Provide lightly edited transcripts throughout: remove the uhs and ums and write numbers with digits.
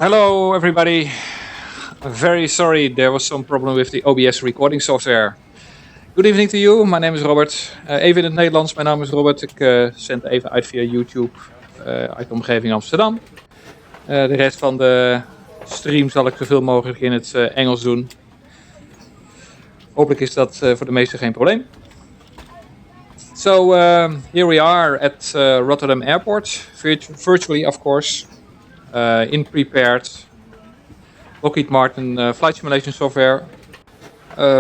Hello, everybody. Very sorry, there was some problem with the OBS recording software. Good evening to you. My name is Robert. Even in het Nederlands, mijn naam is Robert. Ik zend even uit via YouTube uit de omgeving Amsterdam. De rest van de stream zal ik zoveel mogelijk in het Engels doen. Hopelijk is dat voor de meesten geen probleem. So here we are at Rotterdam Airport, virtually of course, in prepared Lockheed Martin flight simulation software,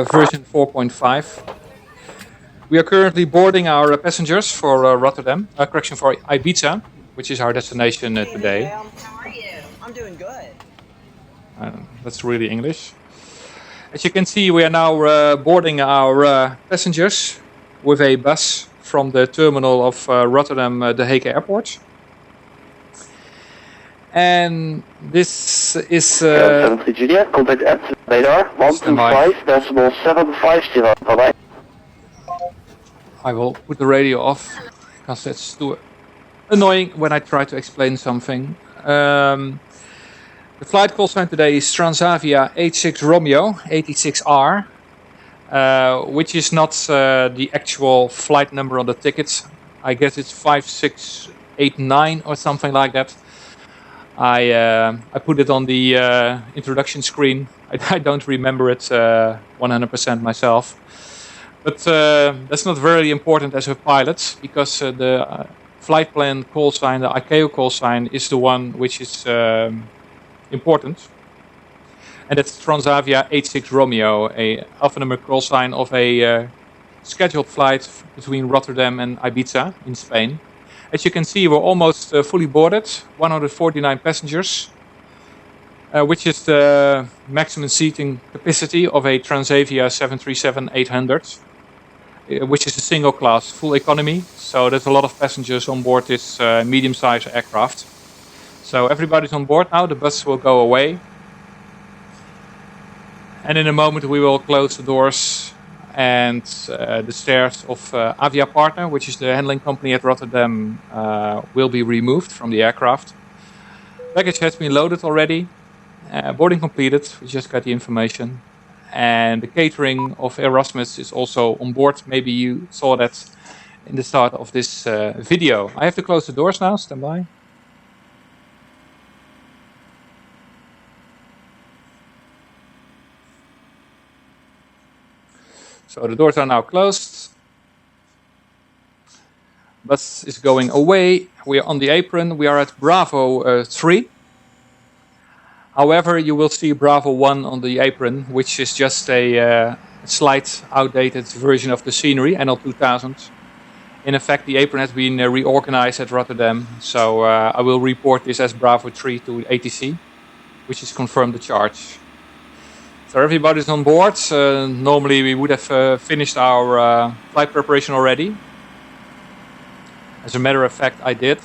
version 4.5. We are currently boarding our passengers for Rotterdam, correction, for Ibiza, which is our destination today. Hey, how are you? I'm doing good. That's really English. As you can see, we are now boarding our passengers with a bus from the terminal of Rotterdam, the Hague airport. And this is... 73 Juliet, contact at radar, 125.750, bye-bye. I will put the radio off, because that's too annoying when I try to explain something. The flight call sign today is Transavia 86 Romeo 86R, which is not the actual flight number on the ticket. I guess it's 5689 or something like that. I put it on the introduction screen. I don't remember it 100% myself. But that's not very important as a pilot, because the flight plan call sign, the ICAO call sign, is the one which is important. And that's Transavia 86 Romeo, a alphanumeric call sign of a scheduled flight between Rotterdam and Ibiza in Spain. As you can see, we're almost fully boarded, 149 passengers, which is the maximum seating capacity of a Transavia 737-800, which is a single class, full economy. So there's a lot of passengers on board this medium-sized aircraft. So everybody's on board now, the bus will go away. And in a moment we will close the doors and the stairs of Avia Partner, which is the handling company at Rotterdam, will be removed from the aircraft. Baggage has been loaded already. Boarding completed, we just got the information. And the catering of Erasmus is also on board. Maybe you saw that in the start of this video. I have to close the doors now, stand by. So the doors are now closed. Bus is going away. We are on the apron. We are at Bravo 3. However, you will see Bravo 1 on the apron, which is just a slight outdated version of the scenery, NL 2000. In effect, the apron has been reorganized at Rotterdam. So I will report this as Bravo 3 to ATC, which is confirmed the charge. So everybody's on board. Normally we would have finished our flight preparation already. As a matter of fact, I did.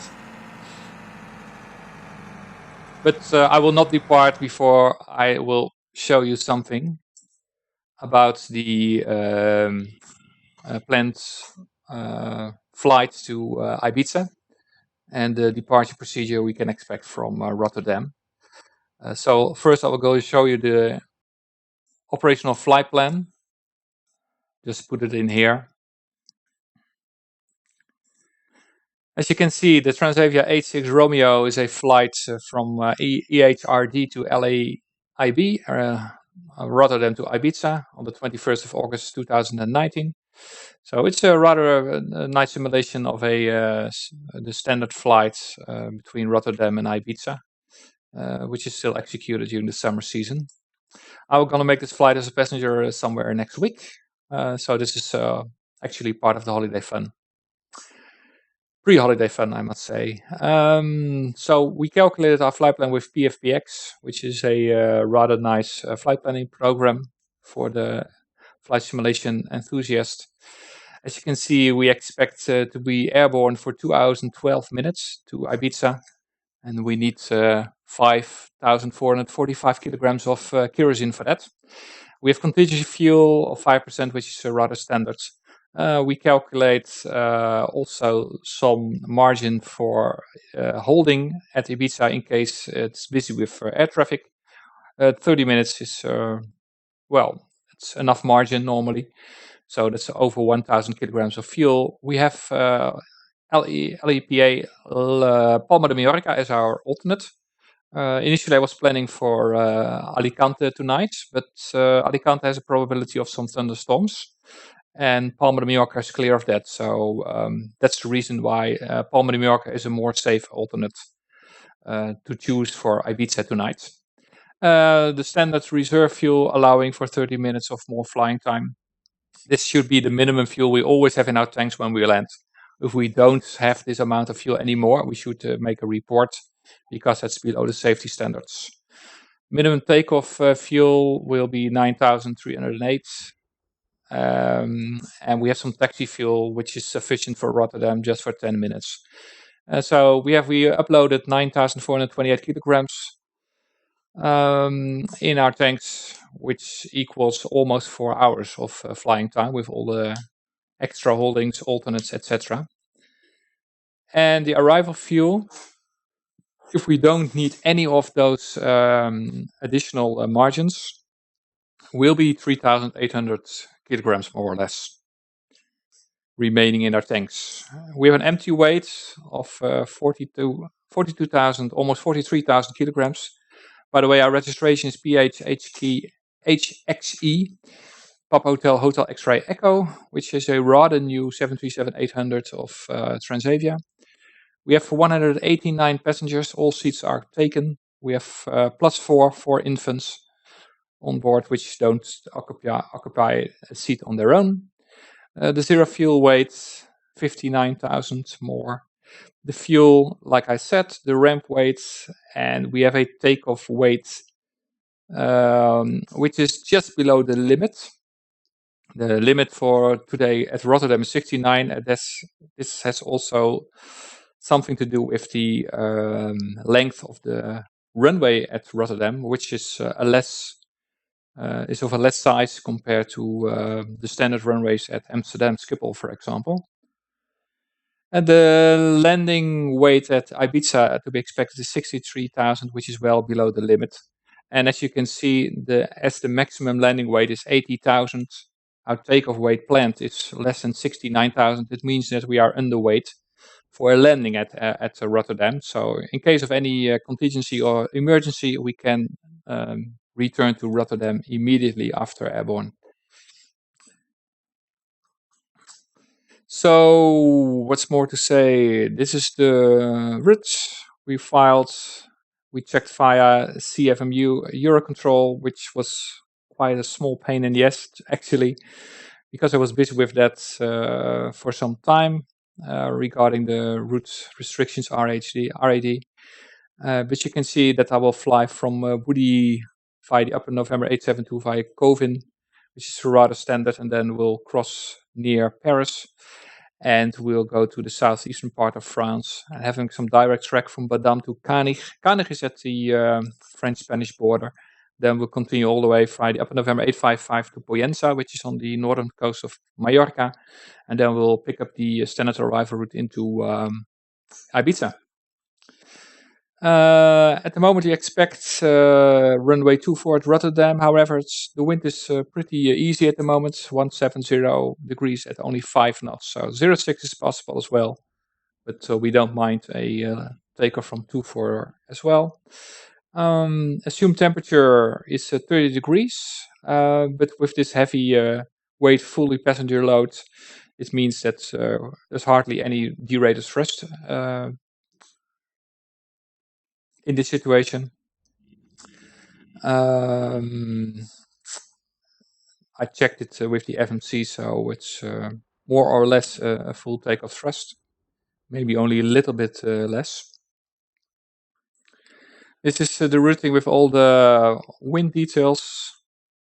But I will not depart before I will show you something about the planned flight to Ibiza and the departure procedure we can expect from Rotterdam. So first I will go show you the operational flight plan. Just put it in here. As you can see, the Transavia 86 Romeo is a flight from EHRD to LEIB, Rotterdam to Ibiza on the 21st of August 2019. So it's a rather nice simulation of the standard flight between Rotterdam and Ibiza, which is still executed during the summer season. I'm going to make this flight as a passenger somewhere next week. So this is actually part of the holiday fun. Pre-holiday fun, I must say. So we calculated our flight plan with PFPX, which is a rather nice flight planning program for the flight simulation enthusiast. As you can see, we expect to be airborne for 2 hours and 12 minutes to Ibiza. And we need 5,445 kilograms of kerosene for that. We have contingency fuel of 5%, which is rather standard. We calculate also some margin for holding at Ibiza in case it's busy with air traffic. 30 minutes is, well, it's enough margin normally. So that's over 1,000 kilograms of fuel. We have LEPA Palma de Mallorca as our alternate. Initially, I was planning for Alicante tonight, but Alicante has a probability of some thunderstorms, and Palma de Mallorca is clear of that. So that's the reason why Palma de Mallorca is a more safe alternate to choose for Ibiza tonight. The standard reserve fuel allowing for 30 minutes of more flying time. This should be the minimum fuel we always have in our tanks when we land. If we don't have this amount of fuel anymore, we should make a report because that's below the safety standards. Minimum takeoff fuel will be 9,308. And we have some taxi fuel, which is sufficient for Rotterdam just for 10 minutes. So we uploaded 9,428 kilograms in our tanks, which equals almost 4 hours of flying time with all the extra holdings, alternates, etc. And the arrival fuel, if we don't need any of those additional margins, will be 3,800 kilograms more or less remaining in our tanks. We have an empty weight of 42,000, almost 43,000 kilograms. By the way, our registration is PHXE, Papa Hotel Hotel X-Ray Echo, which is a rather new 737-800 of Transavia. We have 189 passengers. All seats are taken. We have +4 infants on board, which don't occupy a seat on their own. The zero fuel weight, 59,000 more. The fuel, like I said, the ramp weight, and we have a takeoff weight, which is just below the limit. The limit for today at Rotterdam is 69. This has also something to do with the length of the runway at Rotterdam, which is is of a less size compared to the standard runways at Amsterdam Schiphol, for example. And the landing weight at Ibiza to be expected is 63,000, which is well below the limit. And as you can see, as the maximum landing weight is 80,000, our takeoff weight planned is less than 69,000. It means that we are underweight for a landing at Rotterdam. So in case of any contingency or emergency, we can return to Rotterdam immediately after airborne. So what's more to say? This is the route we filed. We checked via CFMU Eurocontrol, which was quite a small pain in the ass, actually, because I was busy with that for some time regarding the route restrictions RAD. But you can see that I will fly from Woody via the Upper November 872 via Covin, which is rather standard, and then we'll cross near Paris, and we'll go to the southeastern part of France, and having some direct track from Badam to Cannes. Cannes is at the French-Spanish border. Then we'll continue all the way Friday Upper November 855 to Poyensa, which is on the northern coast of Mallorca, and then we'll pick up the standard arrival route into Ibiza. At the moment, we expect runway 24 at Rotterdam. However, the wind is pretty easy at the moment, 170 degrees at only 5 knots. So 06 is possible as well, but we don't mind a takeoff from 24 as well. Assumed temperature is 30 degrees, but with this heavy weight, fully passenger load, it means that there's hardly any derated thrust in this situation. I checked it with the FMC, so it's more or less a full takeoff thrust, maybe only a little bit less. This is the routing with all the wind details,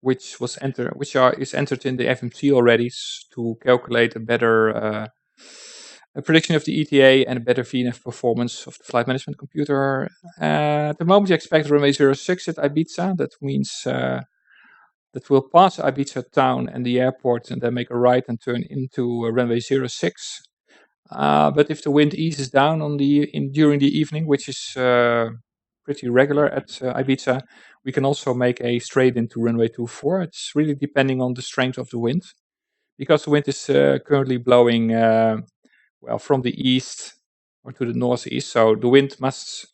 which is entered in the FMC already to calculate a better a prediction of the ETA and a better VNAV performance of the flight management computer. At the moment, you expect runway 06 at Ibiza. That means that will pass Ibiza town and the airport and then make a right and turn into runway 06. But if the wind eases down during the evening, which is pretty regular at Ibiza, we can also make a straight into runway 24. It's really depending on the strength of the wind, because the wind is currently blowing well from the east or to the northeast. So the wind must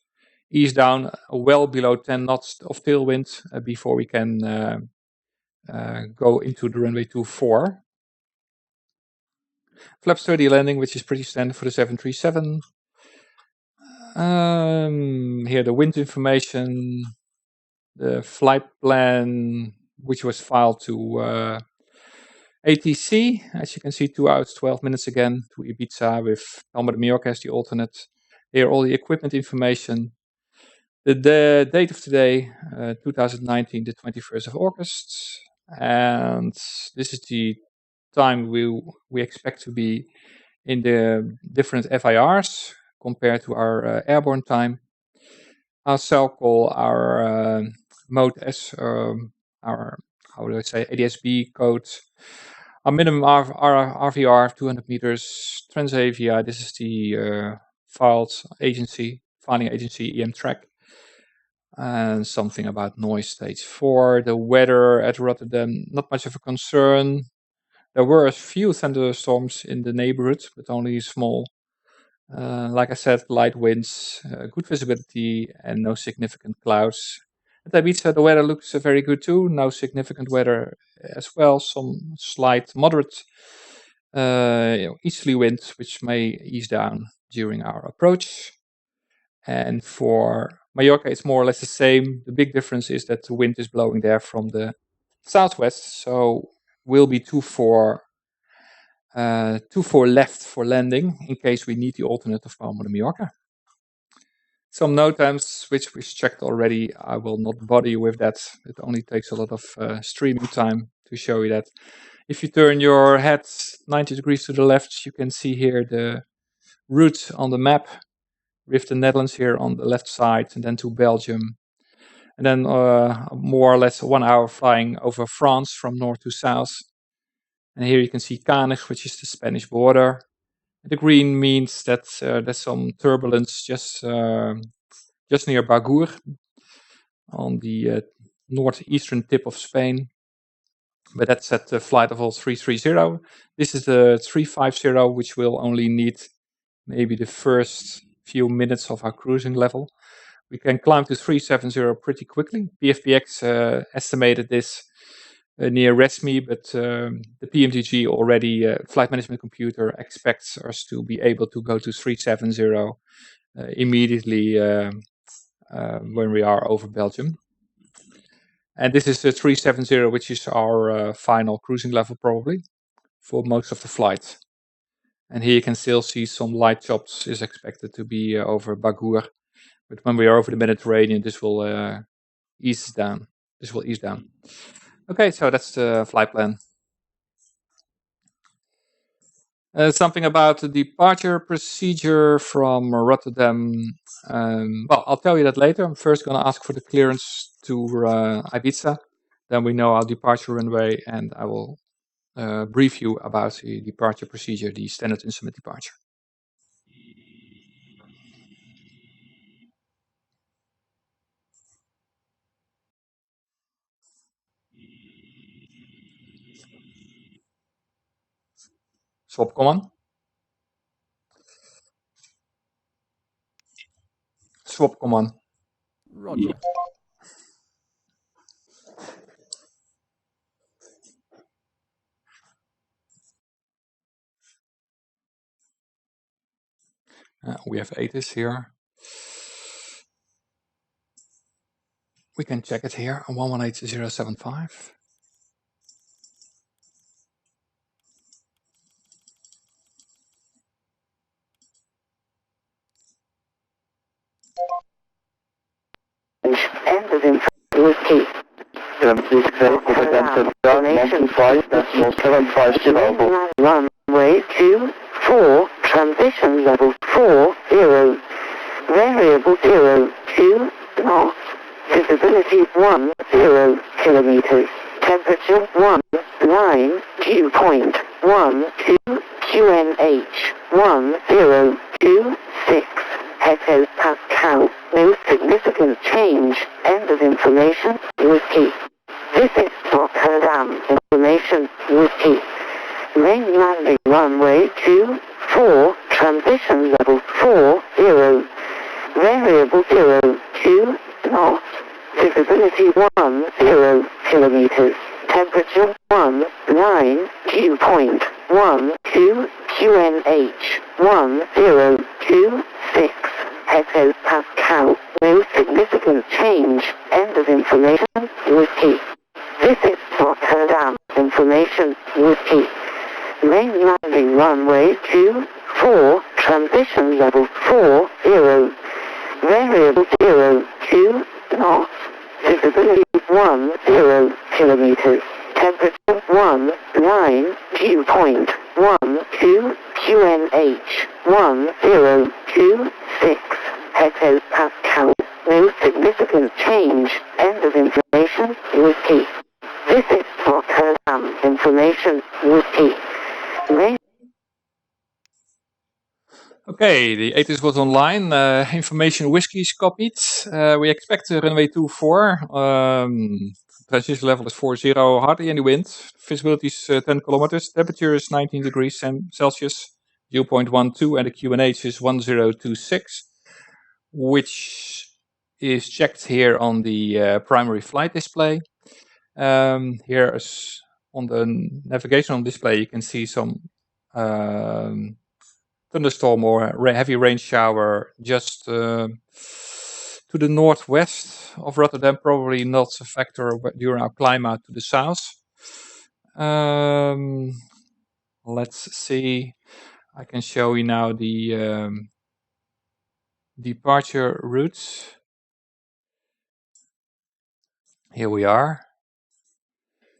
ease down well below 10 knots of tailwind before we can go into the runway 24. Flaps 30 landing, which is pretty standard for the 737. Here the wind information, the flight plan, which was filed to ATC. As you can see, 2 hours, 12 minutes again to Ibiza with Palma de Mallorca as the alternate. Here all the equipment information. The date of today, 2019, the 21st of August. And this is the time we expect to be in the different FIRs compared to our airborne time. Our cell call, our mode S, our, how do I say, ADS-B code, our minimum RVR 200 meters, Transavia, this is the filing agency EM track, and something about noise stage 4. The weather at Rotterdam, not much of a concern. There were a few thunderstorms in the neighborhood, but only small. Like I said, light winds, good visibility, and no significant clouds. At Ibiza, the weather looks very good too. No significant weather as well. Some slight, moderate easterly winds, which may ease down during our approach. And for Mallorca, it's more or less the same. The big difference is that the wind is blowing there from the southwest, so we'll be 24 left for landing in case we need the alternate of Palma de Mallorca. Some note times, which we checked already. I will not bother you with that. It only takes a lot of streaming time to show you that. If you turn your head 90 degrees to the left, you can see here the route on the map with the Netherlands here on the left side, and then to Belgium. And then more or less 1 hour flying over France from north to south. And here you can see Canes, which is the Spanish border. The green means that there's some turbulence just near Bagur on the northeastern tip of Spain. But that's at the flight level 330. This is the 350, which will only need maybe the first few minutes of our cruising level. We can climb to 370 pretty quickly. PFPX estimated this near RESMI, but the PMDG already, flight management computer, expects us to be able to go to 370 immediately when we are over Belgium. And this is the 370, which is our final cruising level probably for most of the flight. And here you can still see some light chops is expected to be over Bagur. But when we are over the Mediterranean, this will ease down. This will ease down. Okay, so that's the flight plan. Something about the departure procedure from Rotterdam. Well, I'll tell you that later. I'm first going to ask for the clearance to Ibiza. Then we know our departure runway, and I will brief you about the departure procedure, the standard instrument departure. Swap command. Swap command. Roger. We have ATIS here. We can check it here on 118075. Ended in whiskey. 737 runway 24, transition level 40, variable 02 knots, visibility 10 kilometers, Temperature 1, 9, dew point 1, 2, QNH 1, 0, 2, 6, hectopascal. No significant change. End of information. Whiskey. Visit Rotterdam. Information. Whiskey. Main landing runway 24, transition level 40, variable 02 knots, visibility 10 kilometers, temperature 19, dew point 12, QNH 1026 hectopascal. No significant change. End of information. Whiskey. Visit Rotterdam. Information. Whiskey. Main landing runway 24, transition level 40, variable 02 knots, visibility 10 kilometers, temperature 19, dew point 12, QNH 1026 hectopascal. No significant change. End of information. Whiskey. Visit Rotterdam. Information. Whiskey. Okay, the ATIS was online. Information whiskey is copied. We expect runway 24. Transition level is 40, hardly any wind. Visibility is 10 kilometers. Temperature is 19 degrees Celsius. Dew point 12 and the QNH is 1026, which is checked here on the primary flight display. Here is on the navigational display, you can see some thunderstorm or heavy rain shower just to the northwest of Rotterdam, probably not a factor during our climb out to the south. Let's see. I can show you now the departure routes. Here we are.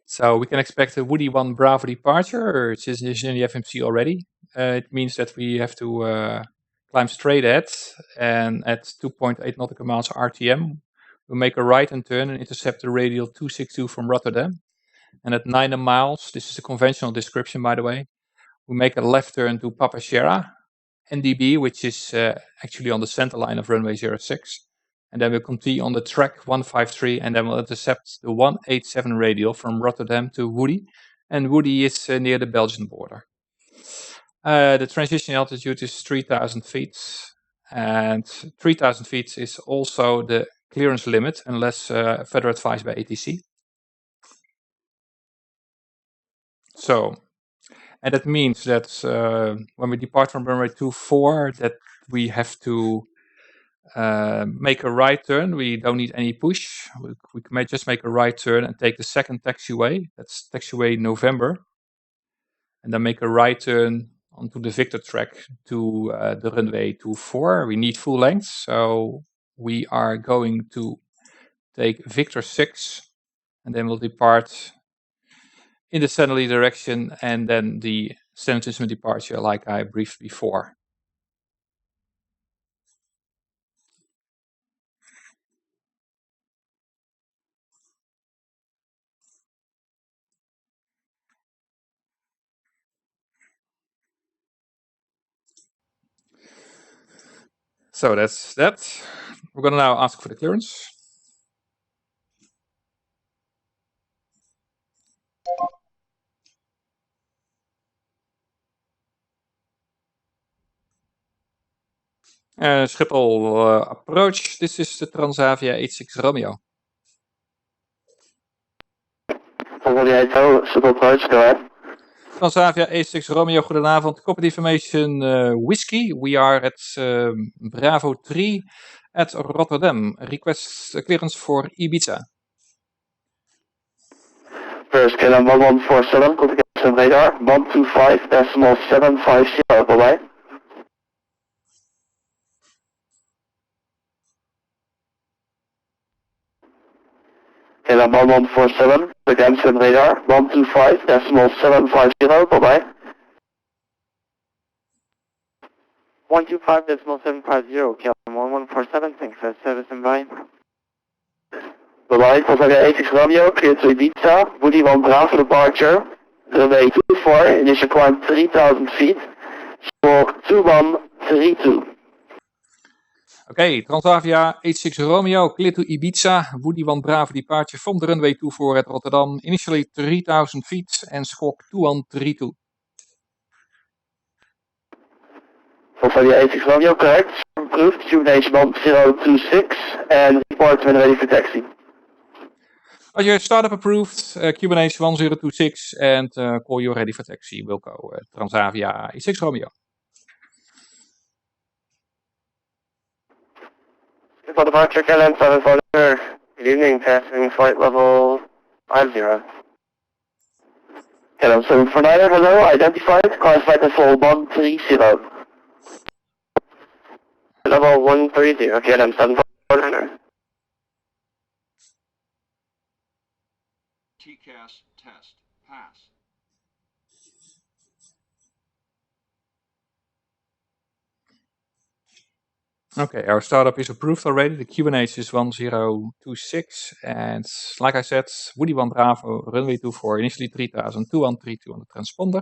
So we can expect a Woody 1 Bravo departure, which is in the FMC already. It means that we have to climb straight ahead, and at 2.8 nautical miles RTM, we'll make a right and turn and intercept the radial 262 from Rotterdam. And at 9 miles, this is a conventional description by the way, we make a left turn to Papa Sierra, NDB, which is actually on the center line of runway 06. And then we'll continue on the track 153, and then we'll intercept the 187 radial from Rotterdam to Woody. And Woody is near the Belgian border. The transition altitude is 3,000 feet. And 3,000 feet is also the clearance limit, unless further advised by ATC. So, and that means that when we depart from runway 24, that we have to make a right turn. We don't need any push. We may just make a right turn and take the second taxiway. That's taxiway November. And then make a right turn onto the Victor track to the runway 24. We need full length. So we are going to take Victor 6. And then we'll depart in the southerly direction. And then the standard departure like I briefed before. So that's that. We're going to now ask for the clearance. Schiphol approach. This is the Transavia 86 Romeo. Schiphol approach, go ahead. Transavia 86 Romeo, goedenavond. Copy information whiskey. We are at Bravo 3 at Rotterdam. Request clearance for Ibiza. First KLM 1147, configuration radar 125.750, bye-bye. KLM 1147, configuration radar 125.750, bye-bye. 125.750, KLM 1147, thanks for service and bye. Bye-bye, Volkswagen A6 Romeo, clear to Ibiza, Woody 1 Bravo departure, runway 24, initial climb 3000 feet, squawk 2132. Okay, Transavia 86 Romeo, clear to Ibiza, Woody 1 Bravo departure from the runway 24 at Rotterdam, initially 3000 feet and squawk 2132. Volkswagen A6 Romeo, correct, approved, Cubanation 1026, and report when ready for taxi. Your startup approved, Cubanation 1026 and call you ready for taxi, Wilco, Transavia 86 Romeo. For departure, KLM 740, good evening, passing flight level 50. KLM 749, hello, identified, classified as level 130. Level 130, KLM 749. TCAS test pass. Okay, our startup is approved already. The QNH is 1026, and like I said, Woody 1 Bravo, runway 24, initially 3000, 2132 on the transponder.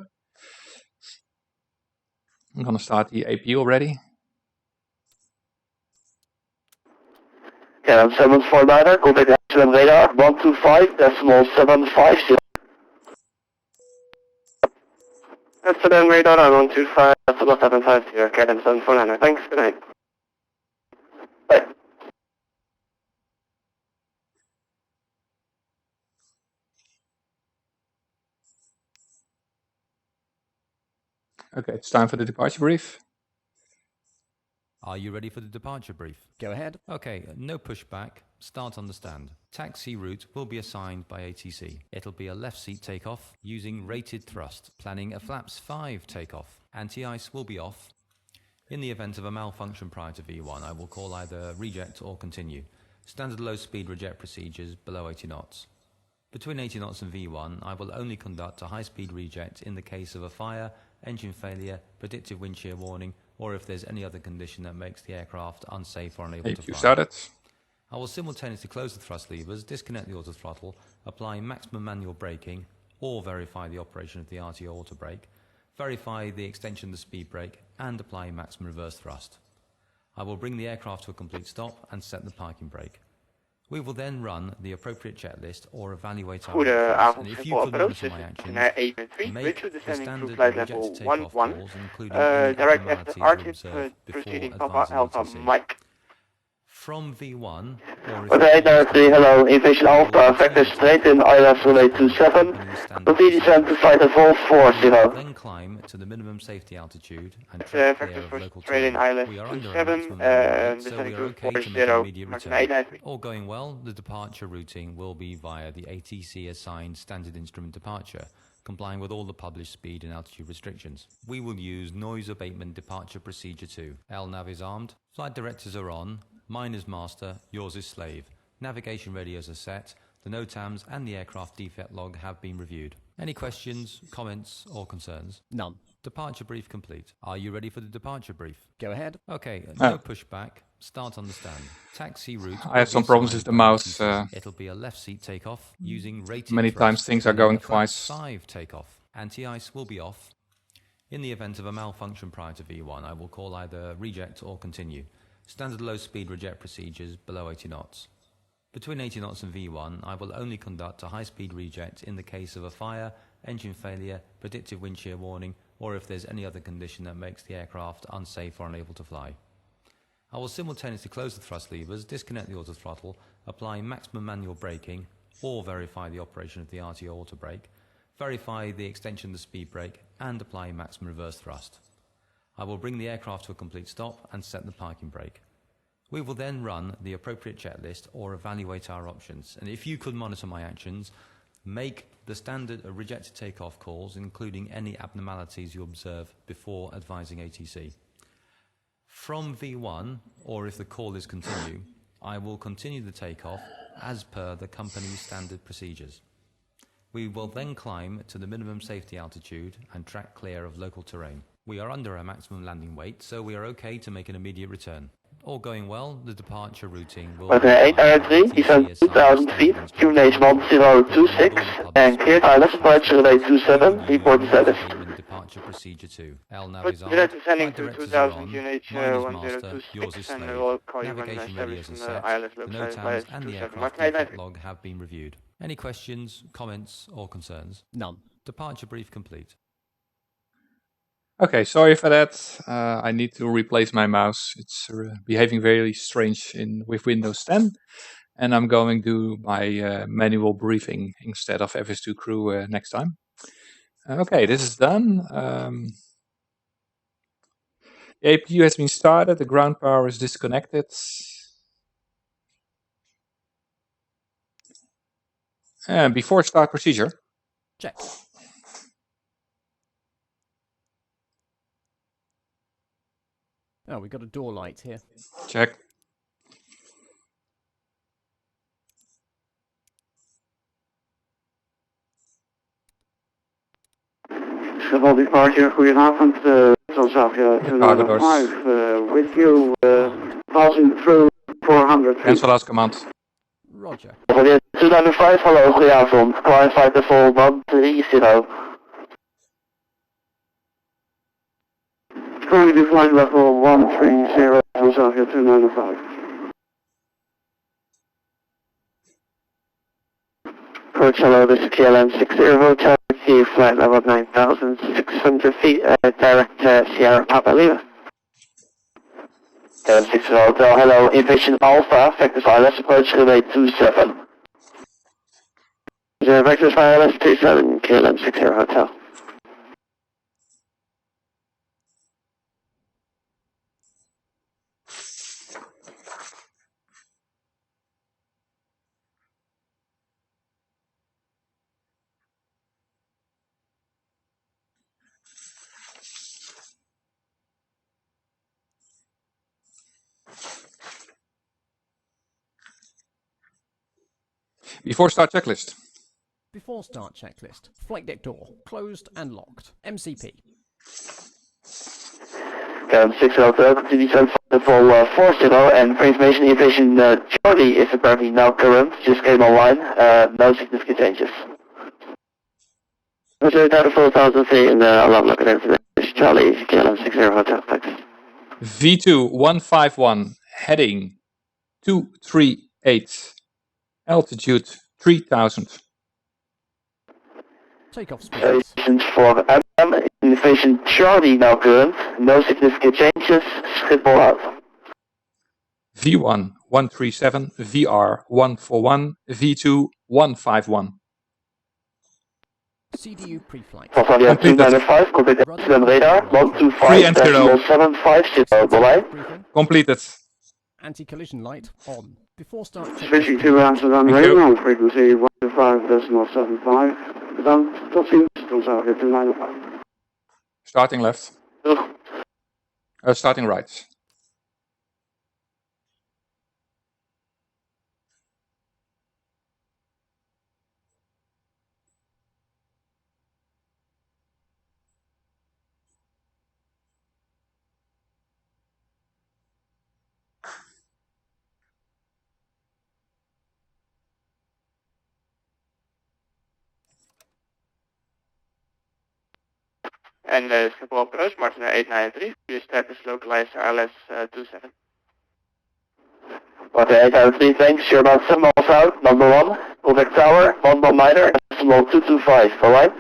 I'm gonna start the AP already. Yeah, I'm 749, contact XLM radar 125.750. XLM radar 125.750, KLM 749, thanks, good night. Bye. Okay, it's time for the departure brief. Are you ready for the departure brief? Go ahead. Okay, no pushback. Start on the stand. Taxi route will be assigned by ATC. It'll be a left seat takeoff using rated thrust, planning a flaps 5 takeoff. Anti-ice will be off. In the event of a malfunction prior to V1, I will call either reject or continue. Standard low speed reject procedures below 80 knots. Between 80 knots and V1, I will only conduct a high speed reject in the case of a fire, engine failure, predictive wind shear warning, or if there's any other condition that makes the aircraft unsafe or unable to AQ fly. started. I will simultaneously close the thrust levers, disconnect the auto throttle, apply maximum manual braking, or verify the operation of the RTO auto brake, verify the extension of the speed brake, and apply maximum reverse thrust. I will bring the aircraft to a complete stop and set the parking brake. We will then run the appropriate checklist or evaluate our options, and if you could monitor my actions, make the standard reject takeoff calls, including any abnormalities you observe before advising ATC. From V1, or if Okay, directly, hello, Aviation Alpha, vector straight in ILS relay 27, complete descent to flight level 40. then climb to the minimum safety altitude and track clear of local terrain. We are under a maximum weight, so we are okay to make an immediate return. All going well, the departure routing will be via the ATC assigned standard instrument departure, complying with all the published speed and altitude restrictions. We will use noise abatement departure procedure 2. LNAV is armed, flight directors are on, mine is master, yours is slave. Navigation radios are set, the NOTAMs and the aircraft defect log have been reviewed. Any questions, comments or concerns? None. Departure brief complete. Are you ready for the departure brief? Go ahead. Okay, no pushback. Start on the stand. Taxi route. I have some problems with the mouse. It'll be a left seat takeoff using rated Many thrust, times things are planning going a flaps twice. 5 takeoff. Anti-ice will be off. In the event of a malfunction prior to V1, I will call either reject or continue. Standard low speed reject procedures below 80 knots. Between 80 knots and V1, I will only conduct a high speed reject in the case of a fire, engine failure, predictive wind shear warning, or if there's any other condition that makes the aircraft unsafe or unable to fly. I will simultaneously close the thrust levers, disconnect the auto throttle, apply maximum manual braking, or verify the operation of the RTO auto brake, verify the extension of the speed brake, and apply maximum reverse thrust. I will bring the aircraft to a complete stop and set the parking brake. We will then run the appropriate checklist or evaluate our options, and if you could monitor my actions, make the standard rejected takeoff calls, including any abnormalities you observe before advising ATC. From V1, or if the call is continue, I will continue the takeoff as per the company's standard procedures. We will then climb to the minimum safety altitude and track clear of local terrain. We are under our maximum landing weight, so we are okay to make an immediate return. All going well, the departure routing will Rotterdam 8R3, descend 2000 feet, QNH 1026, and cleared ILS departure relay 27, report the status. Departure procedure 2. LNAV Good, is on. we're descending Flight to directors are 2000 on. QNH Mine is master, yours 1026, is and slave. we'll call you when Navigation established radios in are the set. ILS The website. NOTAMs and the 27. aircraft defect log have been reviewed. Any questions, comments, or concerns? None. Departure brief complete. Okay, sorry for that. I need to replace my mouse. It's behaving very strange with Windows 10. And I'm going to do my manual briefing instead of FS2 Crew next time. Okay, this is done. The APU has been started. The ground power is disconnected. And before start procedure. Check. Oh, we've got a door light here. Check. Schiphol departure, goedenavond. Transavia 295 with you, passing through 400 feet. Cancel last command. Roger. 295, hallo, goedenavond. Clarify the full 130. Currently flight level 130, Transavia 295. Approach, hello, this is KLM60 Hotel, flight level 9,600 feet, direct Sierra Papa Lima. KLM60 Hotel, hello, Invision Alpha, vectors ILS approach, relay 27. Vectors ILS 27, KLM60 Hotel. Before start checklist. Before start checklist. Flight deck door. Closed and locked. MCP. KLM60 Hotel, continue to the full 40 and for information, Invision Charlie is apparently now current, just came online, no significant changes. Roger, down to 4,000 feet and alarm lock at Charlie, KLM60 Hotel, thanks. V2 151, heading 238, altitude 3000. Takeoff speeds. For Invision Charlie now current, no significant changes, Schiphol out. V1 137, VR 141, V2 151. CDU pre-flight. Transavia 295, contact Amsterdam radar, 125.750, bye-bye. Briefing. Completed. Anti-collision light on. Before start Switching checklist. to Amsterdam Thank you. radar, frequency 125.75. Dan tot ziens, Transavia 295. Starting left. Doeg. Starting right. En Schiphol approach, Martin 893, your status localized RLS 27. Martin 893, thanks, you're about 7 miles out, number 1, contact tower, 1 miter, decimal 225, alright?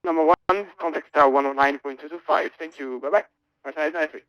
Number 1, contact tower 109.225, thank you, bye-bye, Martin 893.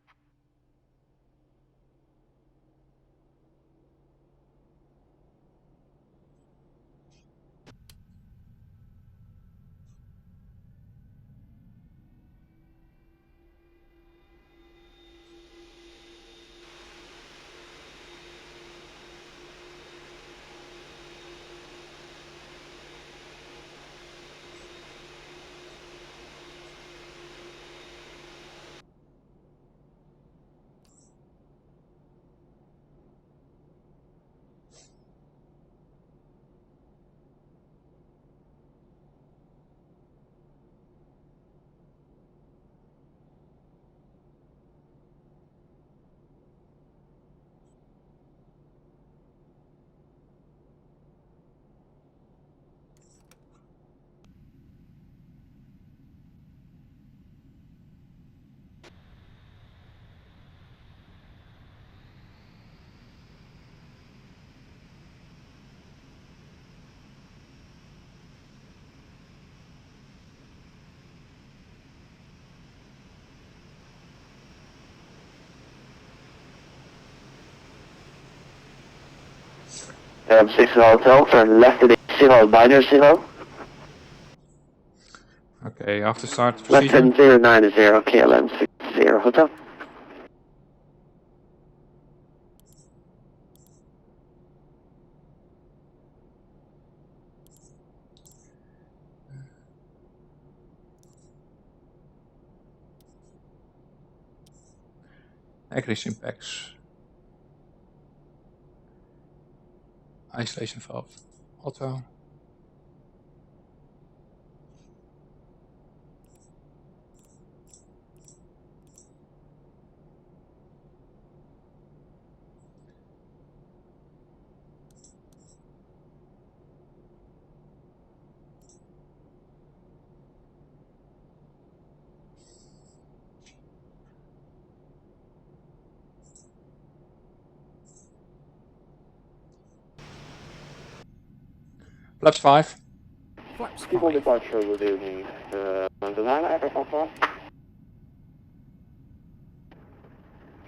6 hotel, turn left at 090. Okay, after start Left procedure. at 090, KLM 60 hotel. Egress impacts. Isolation valve. Auto. Flaps 5. Flaps People 5. departure, good evening. London Airport.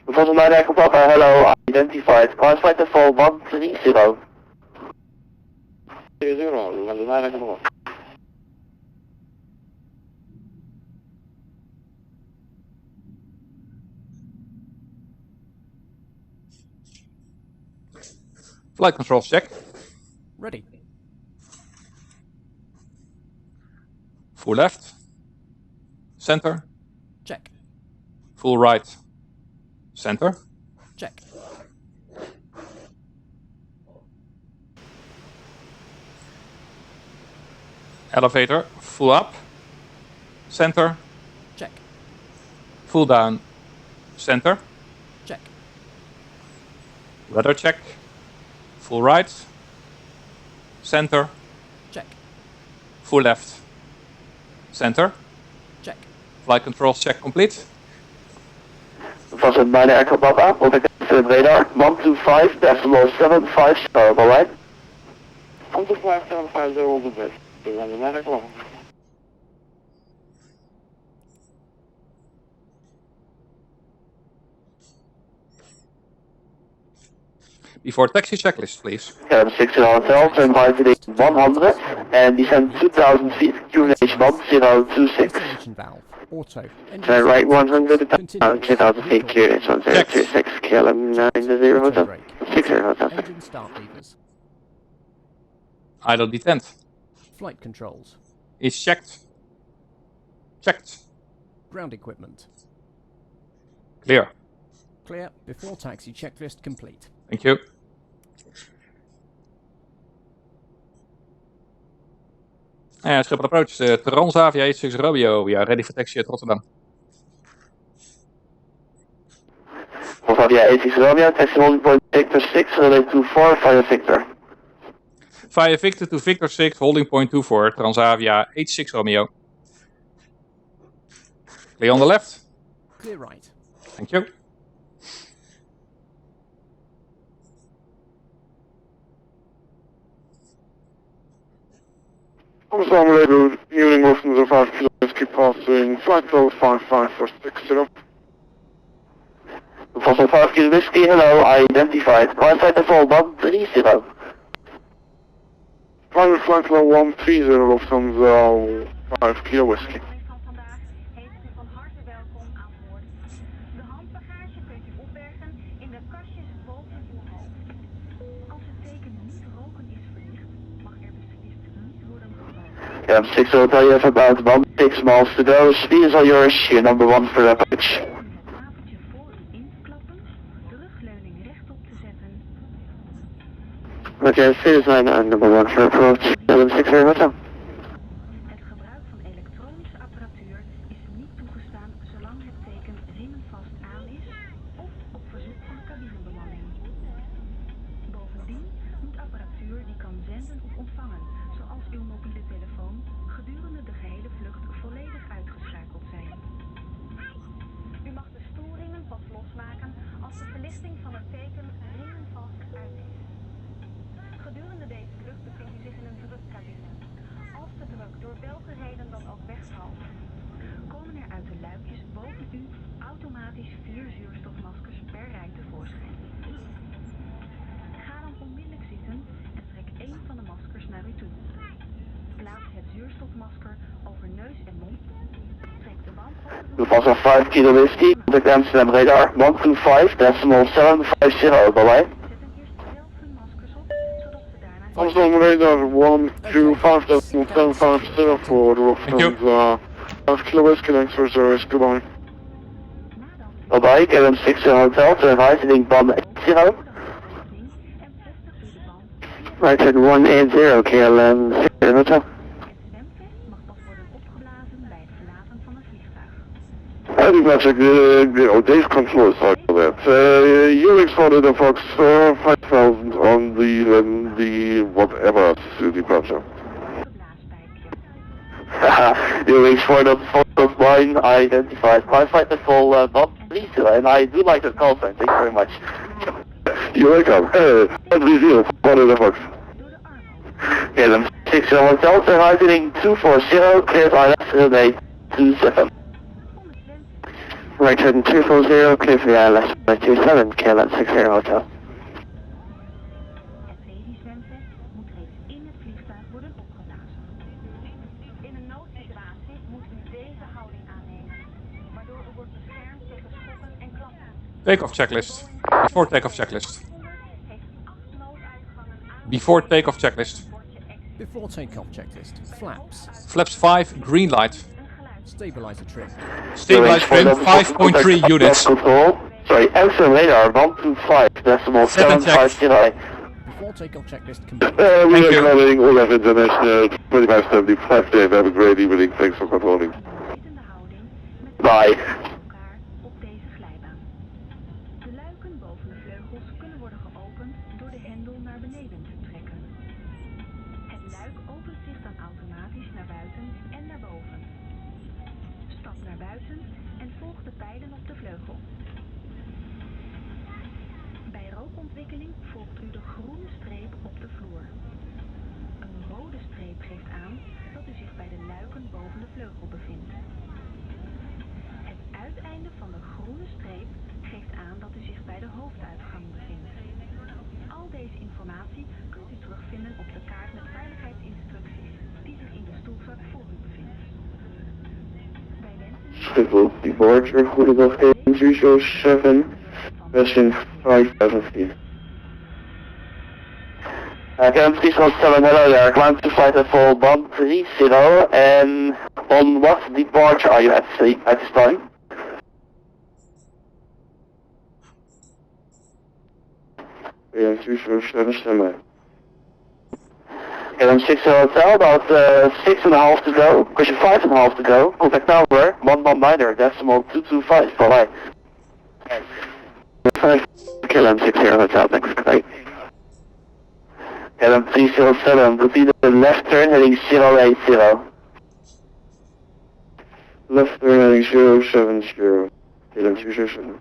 London Airport, hello, identified. Climb flight to fall 130. 30, London Airport. Flight controls check. Ready. Full left. Center. Check. Full right. Center. Check. Elevator. Full up. Center. Check. Full down. Center. Check. Rudder check. Full right. Center. Check. Full left. Center. Check. Flight controls check complete. Was het bijna Echo Papa, op ik het radar, 125.750, alright? 125.750 op de bed. London Airport. Before taxi checklist, please. 6 hotel, turn right at 100, and descend 2,000 feet, QNH 1026. Ventilation valve. Auto. Engine Turn right start. 100, Continue. 2,000 feet, QNH 1026, KLM 90 Auto hotel. brake. 6 hotel. Engine start levers. Idle detent. Flight controls. Is checked. Checked. Ground equipment. Clear. Clear. Before taxi checklist complete. Thank you. Schipper approach. Transavia 86 Romeo. We are ready for taxi at Rotterdam. Transavia 86 Romeo, taxi holding point Victor 6, relay to 4, fire Victor. Via Victor to Victor 6, holding point 24, Transavia 86 Romeo. Clear on the left. Clear right. Thank you. Amsterdam Radio, evening Wilson 05 kilometers, keep passing flight code 55460. Volvo 5 kilo whiskey, hello, identified. Climb flight to fall 130. Climb flight level 130, Lufthansa 5 kilo whiskey. Van vandaag heet u van harte welkom aan boord. De handbagage kunt u opbergen in de kastjes boven uw hoofd. Als het teken niet roken is verlicht, mag er beslist niet worden gerookt. Yeah, 6 hotel, you have about 16 miles to go. Speed is all yours, you're number 1 for approach. Het tafeltje voor u in te klappen, de rugleuning rechtop te zetten. Okay, speed is 9 and number 1 for approach. 6 hotel. Het gebruik van elektronische apparatuur is niet toegestaan zolang het teken zinnenvast aan is of op verzoek van cabinebemanning. Bovendien moet apparatuur die kan zenden of ontvangen, zoals uw mobiele telefoon, gedurende de gehele vlucht volledig uitgeschakeld zijn. U mag de storingen pas losmaken als de verlichting van het teken zinnenvast uit is. Gedurende deze vlucht bevindt u zich in een drukcabine. Als de druk door welke reden dan ook wegvalt, komen er uit de luikjes boven u automatisch 4 zuurstofmaskers per rij tevoorschijn. Ga dan onmiddellijk zitten luchtmasker over neus en mond. Trek de band op de Toepassing 5 kilo whisky, contact Amsterdam radar 125 decimal 750, bye bye. Zet een eerst zelf hun maskers op, zodat ze daarna... Amsterdam radar 125 decimal 750 for the Rotterdam 5 kilo whisky, thanks for service, goodbye. Bye bye, KLM 6 Hotel, to advise heading band 80. en bevestigt u de band. Right at 180, KLM 6 Hotel. Het zwemvest mag pas worden opgeblazen bij het verlaten van het vliegtuig. Magic, deze control is like that. Yoke spotted a Fox 5000 on the whatever departure. Blaaspijpje. Yoke for the Fox 9 identified. My flight is full, not please, and I do like the call sign, thank you very much. You're welcome. Hey, 3-0, spotted a Fox. Door de arm open. KLM 6 Hotel, to advise heading 240, cleared ILS runway 27. Right heading 240, clear for the ILS runway 27, KLM 6 Hotel. Het babyzwemvest moet reeds in het vliegtuig worden opgeblazen. In een noodsituatie moet u deze houding aannemen, waardoor u wordt beschermd tegen schokken en klappen. Take-off checklist. Before take-off checklist. Heeft 8 nooduitgangen aan. Before take-off checklist. Before takeoff checklist. Flaps. Flaps 5, green light. Stabilizer trim. Stabilize trim 5.3 units. Control. Sorry, Amsterdam radar 125 decimal Set and check. 750. Before takeoff checklist complete. We Thank are you. calling Olaf International 2575 Dave, have a great evening, thanks for controlling. Zittende houding met Bye. elkaar op deze glijbaan. De luiken boven de vleugels kunnen worden geopend door de hendel naar beneden te trekken. Het luik opent zich dan automatisch naar buiten en naar boven. Stap naar buiten en volg de pijlen op de vleugel. Bij rookontwikkeling volgt u de groene streep op de vloer. Een rode streep geeft aan dat u zich bij de luiken boven de vleugel bevindt. Het uiteinde van de groene streep geeft aan dat u zich bij de hoofduitgang bevindt. Al deze informatie kunt u terugvinden op de kaart met veiligheidsinstructies die zich in de stoelzak voor u bevindt. Bij wensen Schiphol, departure, goedendag, 307, version 5000 feet. KLM 307, hello there, climb to flight at full band 30, and on what departure are you at this time? Yeah, 307, stand KLM 6 Hotel, about 6.5 to go, question 5.5 to go, contact number 119 decimal 225, bye bye. KLM 6 Hotel, thanks, bye. KLM 307, repeat the left turn heading 080. Left turn heading 070, KLM 307.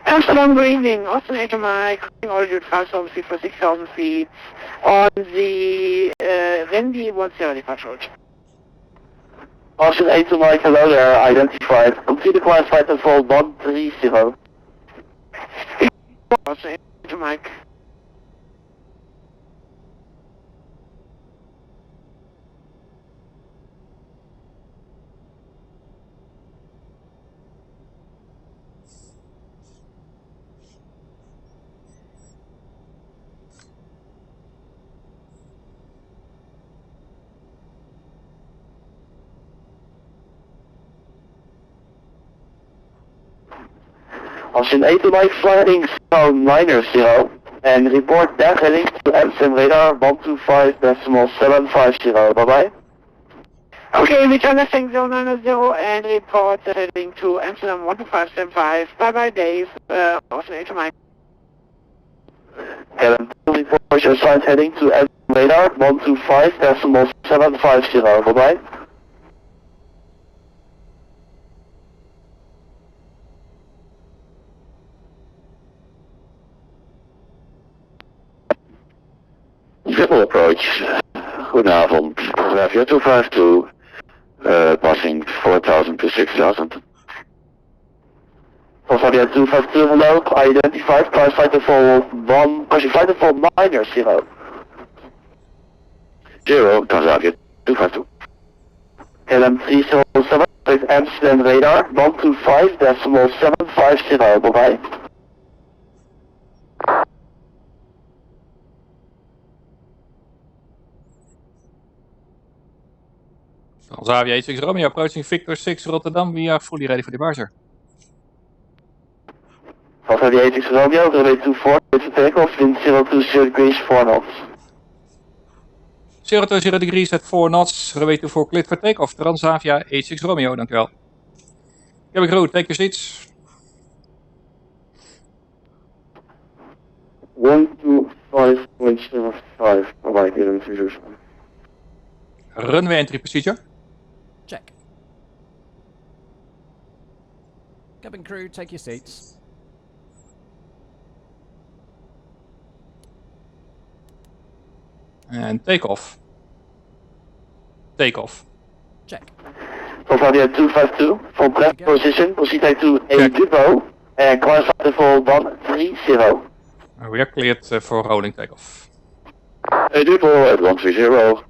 Amsterdam, good evening. Austin HMI, altitude 5,000 feet for 6,000 feet on the Wendy 10 departure. Austin HMI, hello there, identified. Complete the climb flight at full 130. Austin HMI. Austin 80 Mike flying 990 and report that heading to Amsterdam radar 125 decimal 750, bye bye. Okay, return lifting 090 and report heading to Amsterdam 12575, bye bye Dave, Austin 80 Mike. KLM report your side heading to Amsterdam radar 125 decimal 750, bye bye. Goedenavond, Transavia 252, passing 4,000 to 6,000. Transavia 252, hello, identified, classified to fall 1, classified to fall minor 0. 0, Transavia 252. LM 307, with Amsterdam radar, 125.750, bye bye. Transavia 86 Romeo approaching Victor 6 Rotterdam. We are fully ready for departure. Transavia 86 Romeo, runway 24, it's a takeoff, wind 020 degrees 4 knots. 020 degrees at 4 knots, runway 24 cleared for takeoff. Transavia 86 Romeo, dankjewel. Cabin crew, take your seats. 125.75, bye-bye, LM 307. Runway entry procedure. Check. Cabin crew, take your seats. And takeoff. Takeoff. Check. Transavia 252, from left position, proceed to a depot, and classified for 130. We are cleared for rolling takeoff. A depot at 130,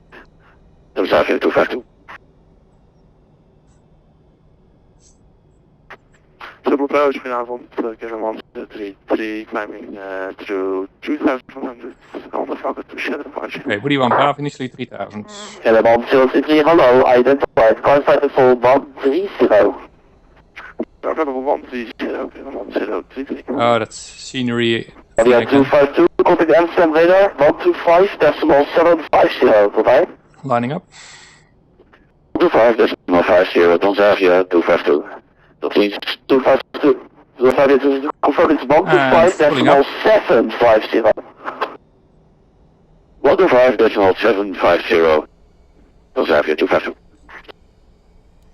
Transavia 252. Triple approach, goedenavond, Geforce GTX1080, climbing through 2,100, on the Falcon to Shadow departure. Okay, Woody 1 Bravo, initially 3000. Element 033, hello, identified, classified for 130. November 130, Oh, that's scenery. Transavia 252, contact Amsterdam radar, 125.750, bye-bye. Lining up. 125.50, Transavia 252. Dat means 252. Transavia 252, confirm it's 125.750. 125.750. Transavia 252.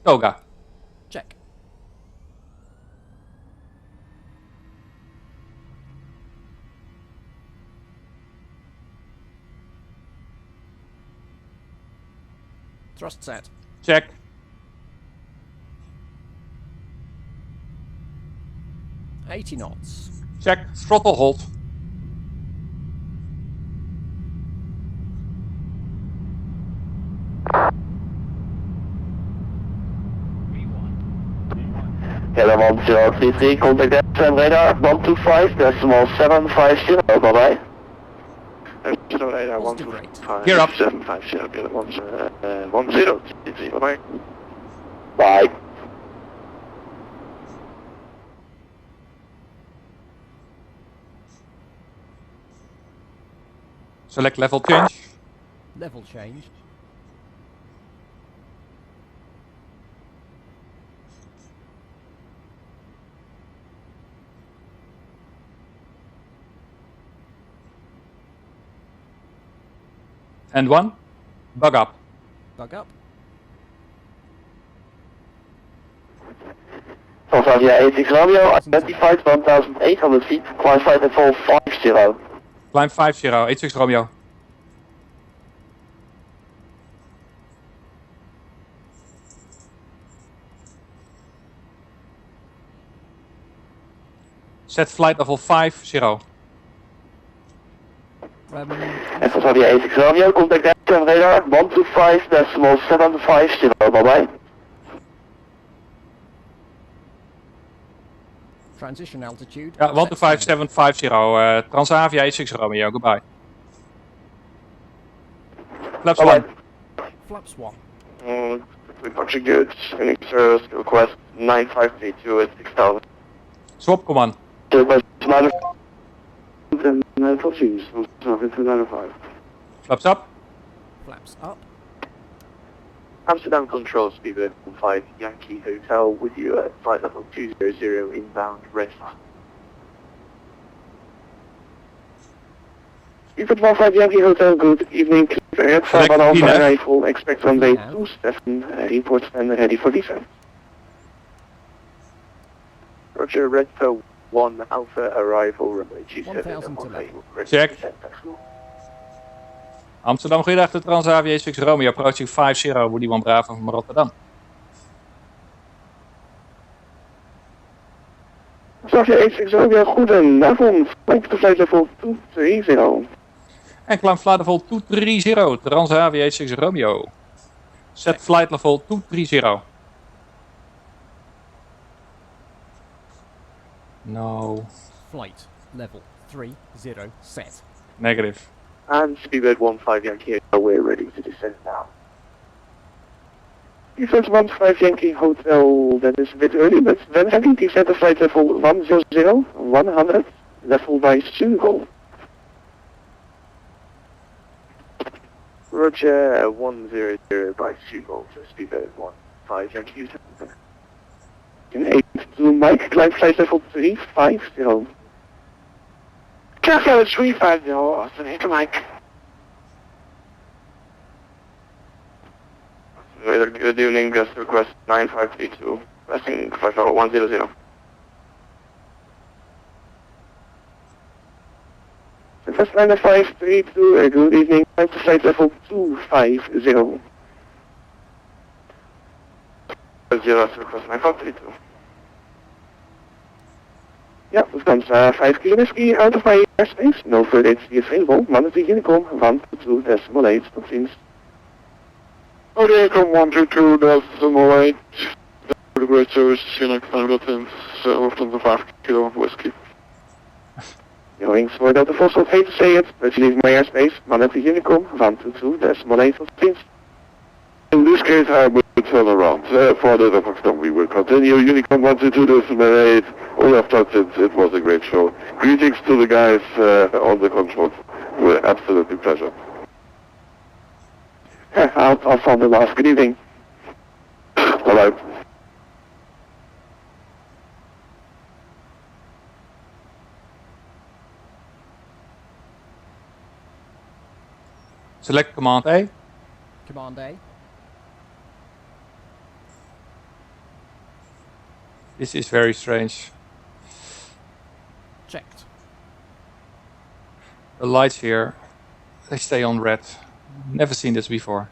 Toga. Check. Thrust set. Check. $80 knots. Check. Throttle hold. Element 033, contact Amsterdam radar, 125.750, bye-bye. Amsterdam radar, Positive rate. 125.750, 1033, bye-bye. Bye. Select level change. Level change. And 1. Bug up. Bug up. Transavia 86 Romeo, identified 1,800 feet, classified at fall 50. Climb 50, 86 Romeo. Set flight level 50. Transavia 86 Romeo, contact Amsterdam radar, 125.750, bye-bye. Transition altitude. Ja, 125.750. Transavia 86 Romeo, goodbye. Flaps 1. Flaps 1. Departure goods, any service request 9532 at 6,000. Swap command. Request 9 and tot ziens, 295. Flaps up. Flaps up. Amsterdam Control Speedway 5 Yankee Hotel with you at flight level 200 inbound rest. Speedway 15 Yankee Hotel, good evening. Air Alpha arrival, expect runway 27, report and ready for descent. Roger, Redco 1 Alpha arrival, runway 27. 1000 to level. Check. Amsterdam, goeiedag, de Transavia 86 Romeo, approaching 50, Woody 1 Bravo van Rotterdam. Transavia 86 Romeo, goedenavond. Flight to flight level 230. En climb flight level 230, Transavia 86 Romeo. Set flight level 230. No. Flight level 30 set. Negative. And speedbird 15 Yankee, we're ready to descend now. Defense 15 Yankee Hotel, that is a bit early, but then having descent to flight level 100, 100, level by Sungo. Roger, 100 by Sungo, so speedbird 15 Yankee Hotel. In 8 to Mike, climb flight level 350. Castle 350, Austin, 8 to Mike. Good evening, just request 9532, requesting 50100. Request 9532, good evening, time to flight level 250. 0, request 9532. Yeah, Lufthansa 5 km out of my airspace, no further agency available, Monday Unicom 122.8, tot ziens. Okay, come 122.8. For the great service, Phoenix, Hamilton, Lufthansa 5 kilo whiskey. Going for Delta Foxtrot, hate to say it, but you leave my airspace, Monday Unicom 122.8, tot ziens. In this case, I will turn around. For the Foxtrot, we will continue. Unicom 122.8. Olaf thought it was a great show. Greetings to the guys on the controls. With absolutely pleasure. I'll follow the last. Good evening. Bye-bye. Select Command A. Command A. This is very strange. Checked. The lights here, they stay on red. Never seen this before.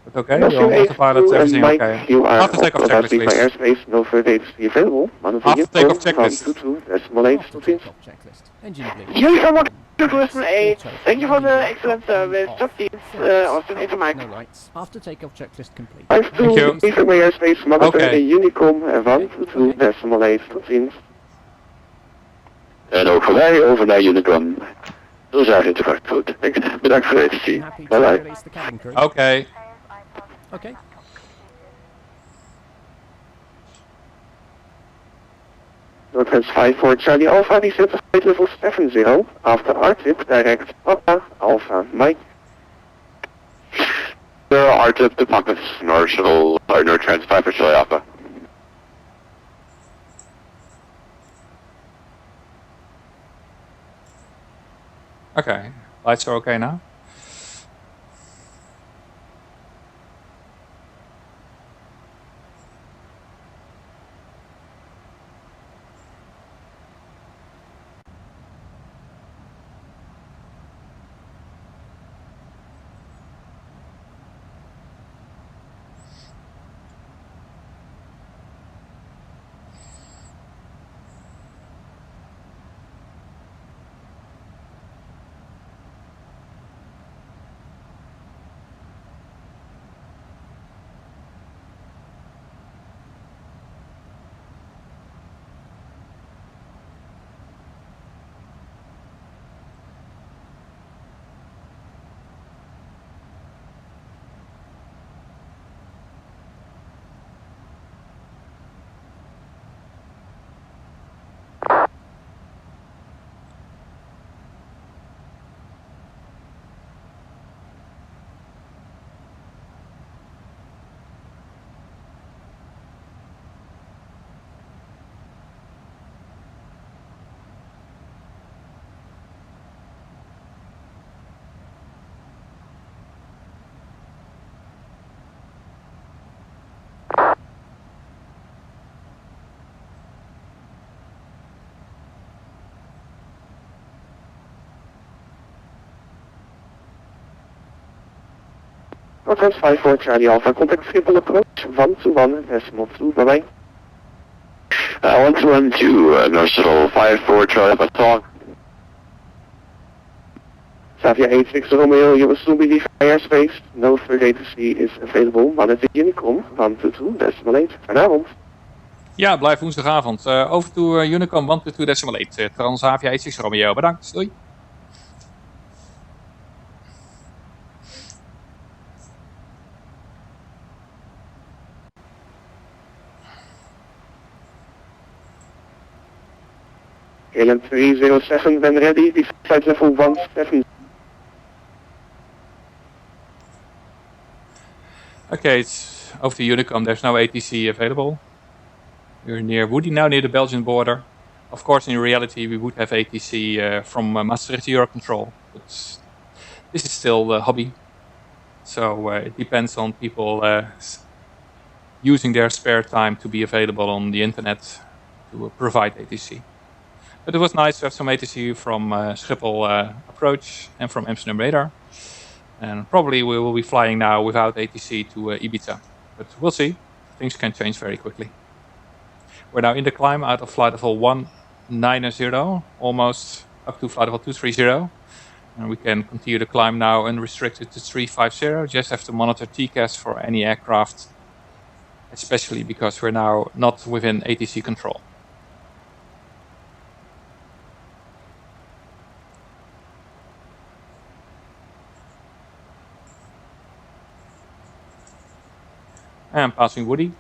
But okay, you're on autopilot, everything okay. After takeoff checklist, please. Airspace, no further agency available. After takeoff checklist. After takeoff checklist. Engine bleed. Unicom 122.8. Thank you for the excellent service. Just Austin, into Mike. No lights. After takeoff checklist complete. Thank you. Please from my airspace, monitor Okay. Unicom 122.8, tot ziens. En ook voor mij over naar Unicom. Zo zijn het vaak goed. Bedankt voor de atentie. Happy to Bye bye. release the cabin crew. Okay. Okay. Northwest 54 Charlie Alpha, descent to flight level 70, after RTIP, direct Papa Alpha Mike. RTIP to Papa, North Trans 5 for Charlie Alpha. Okay. Lights are okay now. Northwest 54 Charlie Alpha, contact Schiphol approach 121.2, bye-bye. 1212, North Shuttle 54 Charlie Alpha, talk. Xavier 86 Romeo, you will soon be leaving airspace. No further ATC is available. Monitor Unicom 122.8. Vanavond. Ja, blijf woensdagavond. Over to Unicom 122.8. Transavia 86 Romeo. Bedankt. Doei. KLM 307, when ready. This flight level 17. Okay, it's over to Unicom. There's no ATC available. We're near Woody now, near the Belgian border. Of course, in reality, we would have ATC from Maastricht Eurocontrol, but this is still the hobby. So it depends on people using their spare time to be available on the internet to provide ATC. But it was nice to have some ATC from Schiphol approach and from Amsterdam radar. And probably we will be flying now without ATC to Ibiza. But we'll see. Things can change very quickly. We're now in the climb out of flight level 190, almost up to flight level 230. And we can continue the climb now unrestricted to 350. Just have to monitor TCAS for any aircraft, especially because we're now not within ATC control. And passing Woody.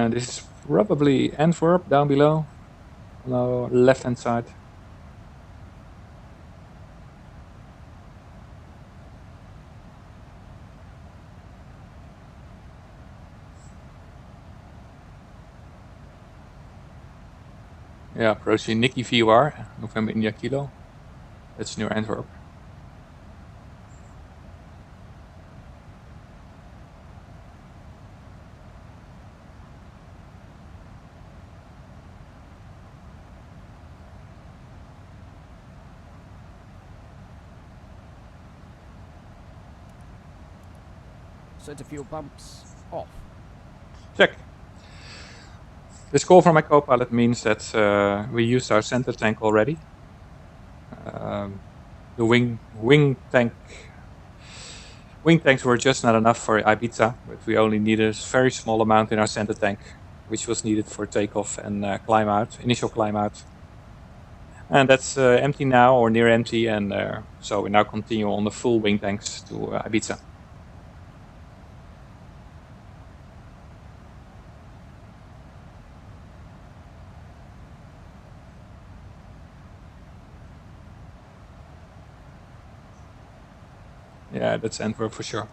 This is probably Antwerp down below, on the left hand side. Yeah, approaching Nikki VR, November India Kilo. That's near Antwerp. Center fuel pumps off. Check. This call from my co-pilot means that we used our center tank already. The wing tanks were just not enough for Ibiza, but we only needed a very small amount in our center tank, which was needed for takeoff and climb out, initial climb out. And that's empty now, or near empty, and so we now continue on the full wing tanks to Ibiza. Yeah, that's Antwerp for sure.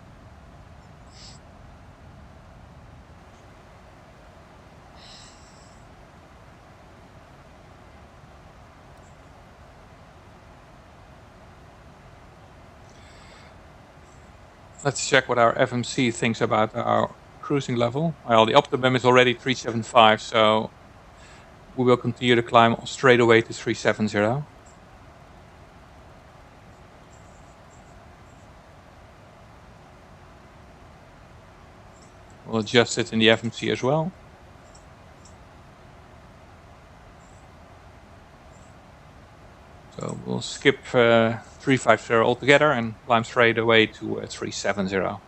Let's check what our FMC thinks about our cruising level. Well, the optimum is already 375, so we will continue to climb straight away to 370. We'll adjust it in the FMC as well. So we'll skip 350 altogether and climb straight away to 370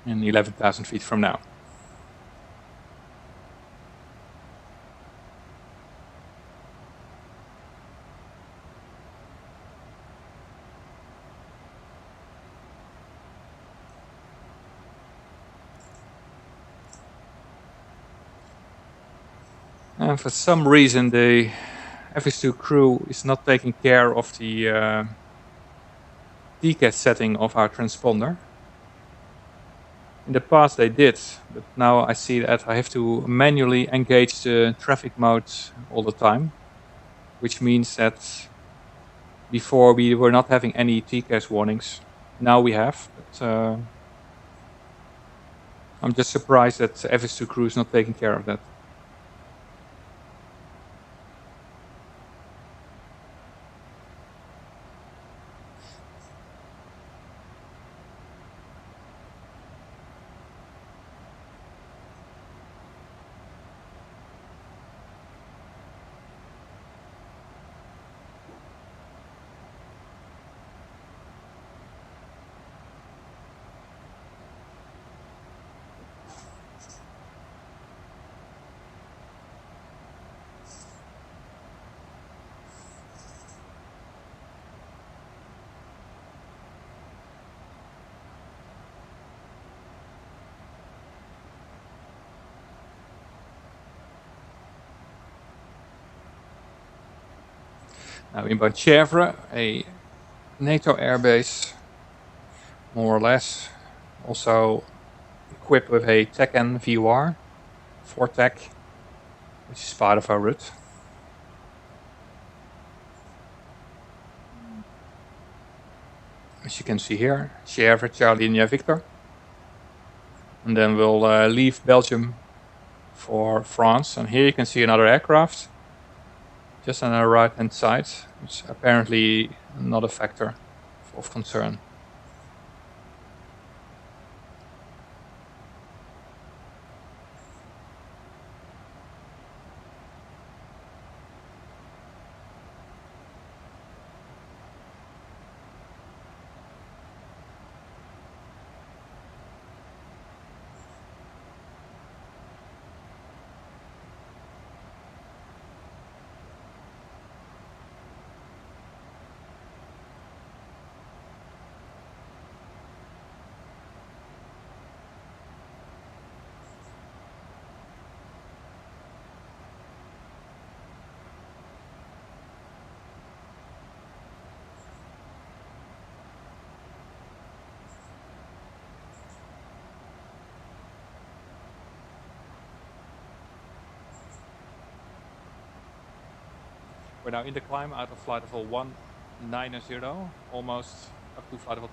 in 11,000 feet from now. And for some reason the FS2 crew is not taking care of the TCAS setting of our transponder. In the past they did, but now I see that I have to manually engage the traffic mode all the time, which means that before we were not having any TCAS warnings. Now we have, but I'm just surprised that FS2 crew is not taking care of that. Now in Bonchèvre, a NATO airbase, more or less, also equipped with a TechN VOR, 4Tech, which is part of our route. As you can see here, Sierra, Charlie, India, Victor. And then we'll leave Belgium for France. And here you can see another aircraft, just on our right hand side, which is apparently not a factor of concern. We're now in the climb out of flight level 190, almost up to flight level.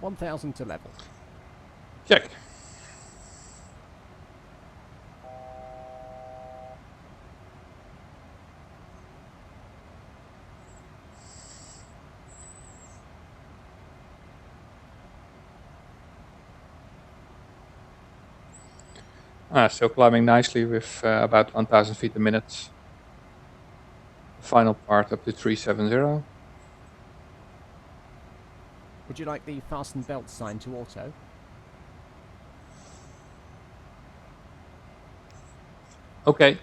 1000 to level. Check. Still climbing nicely with about 1000 feet a minute. The final part up to 370. Would you like the fasten belt sign to auto? Okay.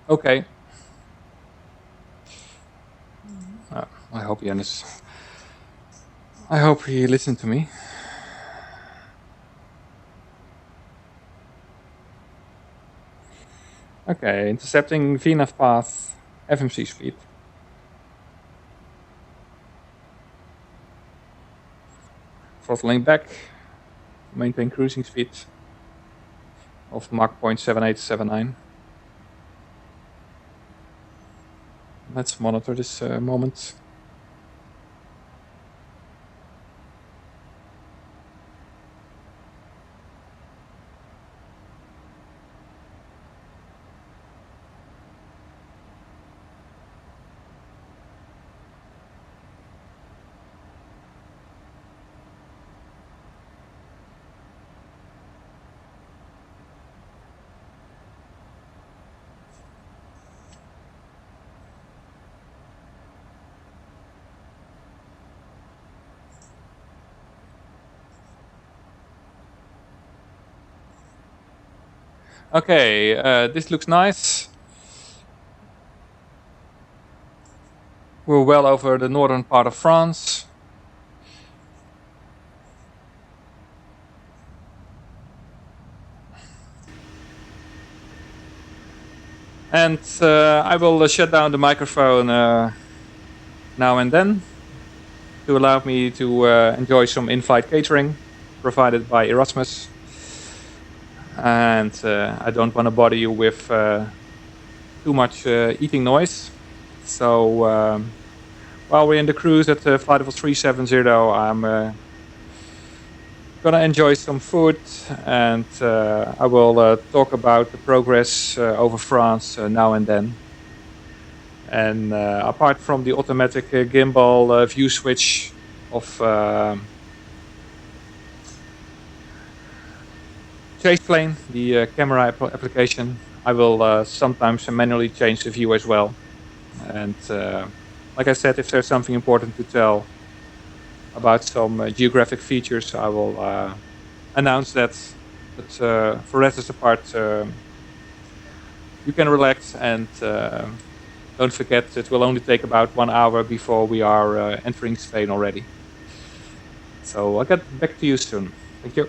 Okay. I hope he understands. I hope he listened to me. Okay, intercepting VNAV path, FMC speed. Throttling back, maintain cruising speed of Mach 0.7879. Let's monitor this moment. Okay, this looks nice. We're well over the northern part of France. And I will shut down the microphone now and then to allow me to enjoy some in-flight catering provided by Erasmus. And I don't want to bother you with too much eating noise. So while we're in the cruise at flight level 370, I'm gonna enjoy some food, and I will talk about the progress over France now and then. And apart from the automatic gimbal view switch of chase plane, the camera application, I will sometimes manually change the view as well. And like I said, if there's something important to tell about some geographic features, I will announce that. But for rest apart, you can relax, and don't forget it will only take about 1 hour before we are entering Spain already. So I'll get back to you soon. Thank you.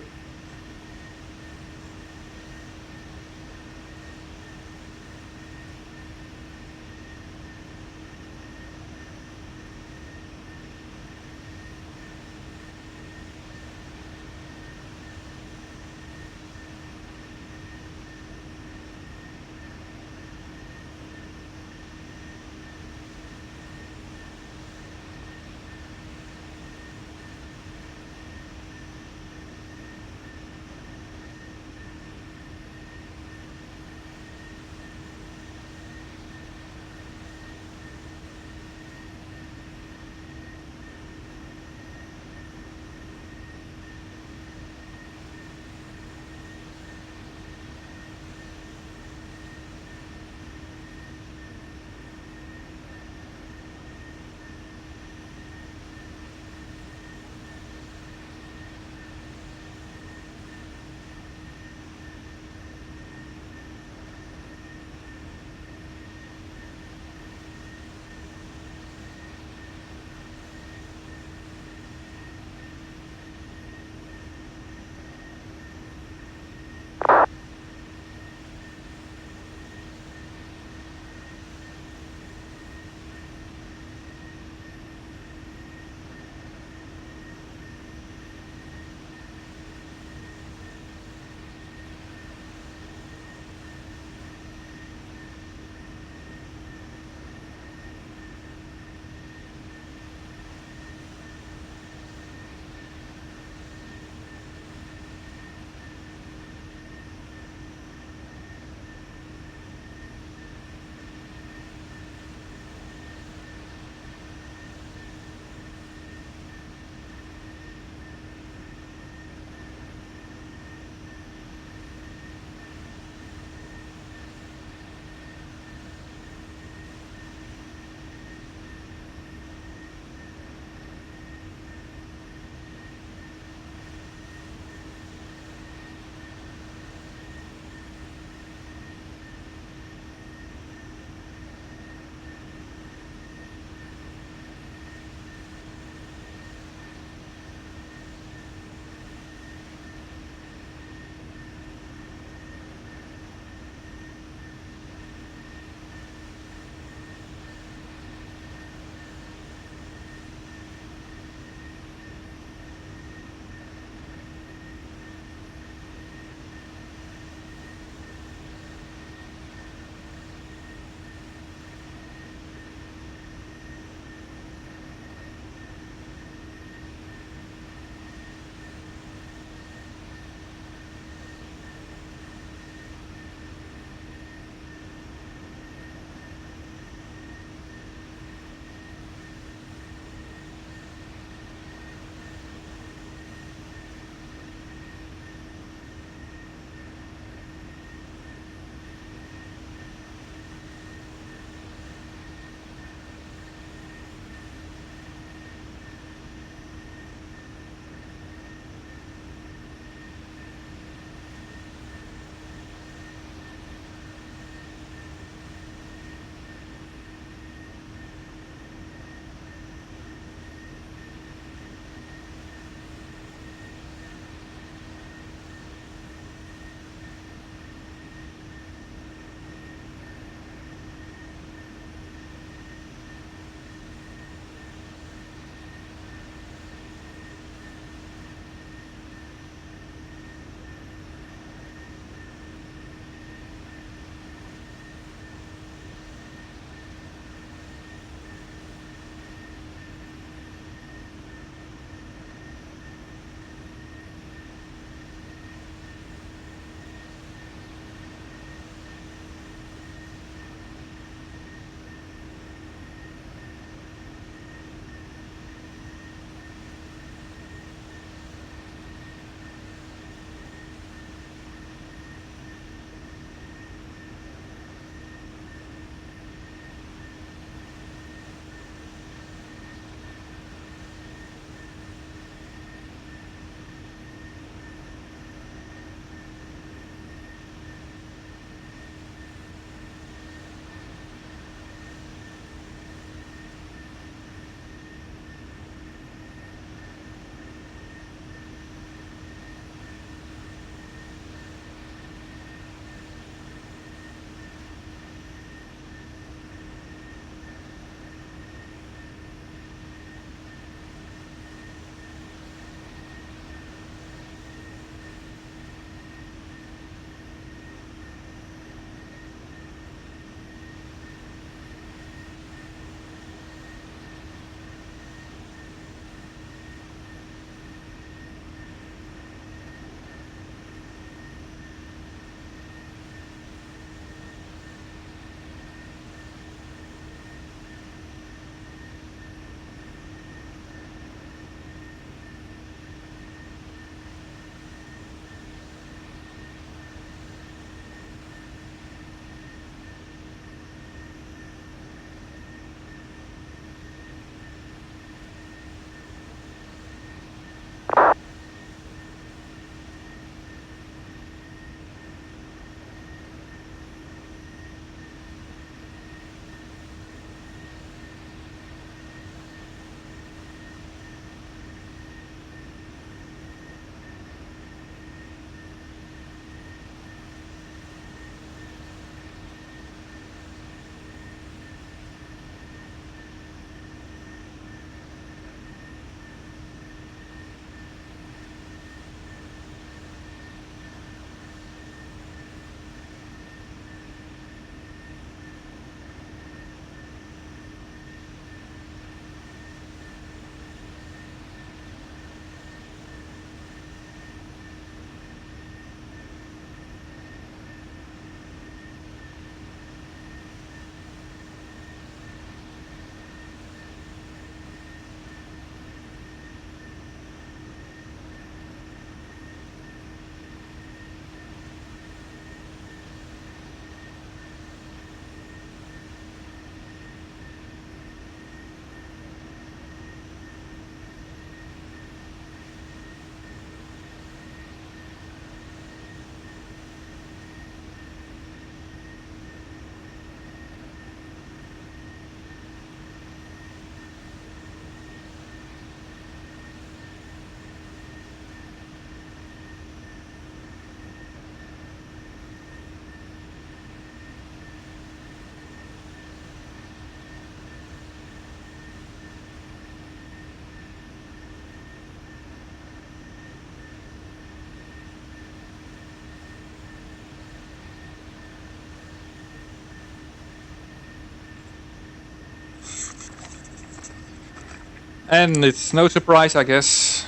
And it's no surprise, I guess.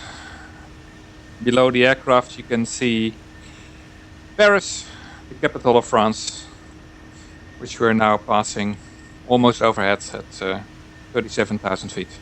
Below the aircraft you can see Paris, the capital of France, which we're now passing almost overhead at 37,000 feet.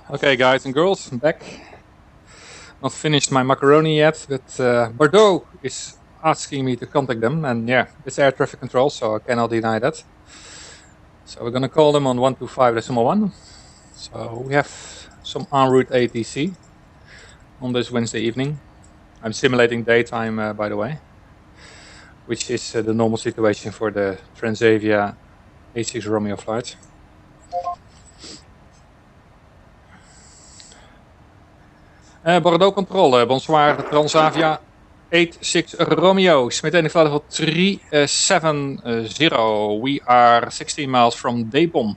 Okay, guys and girls, I'm back. Not finished my macaroni yet, but Bordeaux is asking me to contact them, and yeah, it's air traffic control, so I cannot deny that. So we're gonna call them on 125.1. So we have some en route ATC on this Wednesday evening. I'm simulating daytime, by the way, which is the normal situation for the Transavia 86 Romeo flight. Bordeaux Control, bonsoir, Transavia 86 Romeo, Smiteni flight level 370. We are 16 miles from Dapon.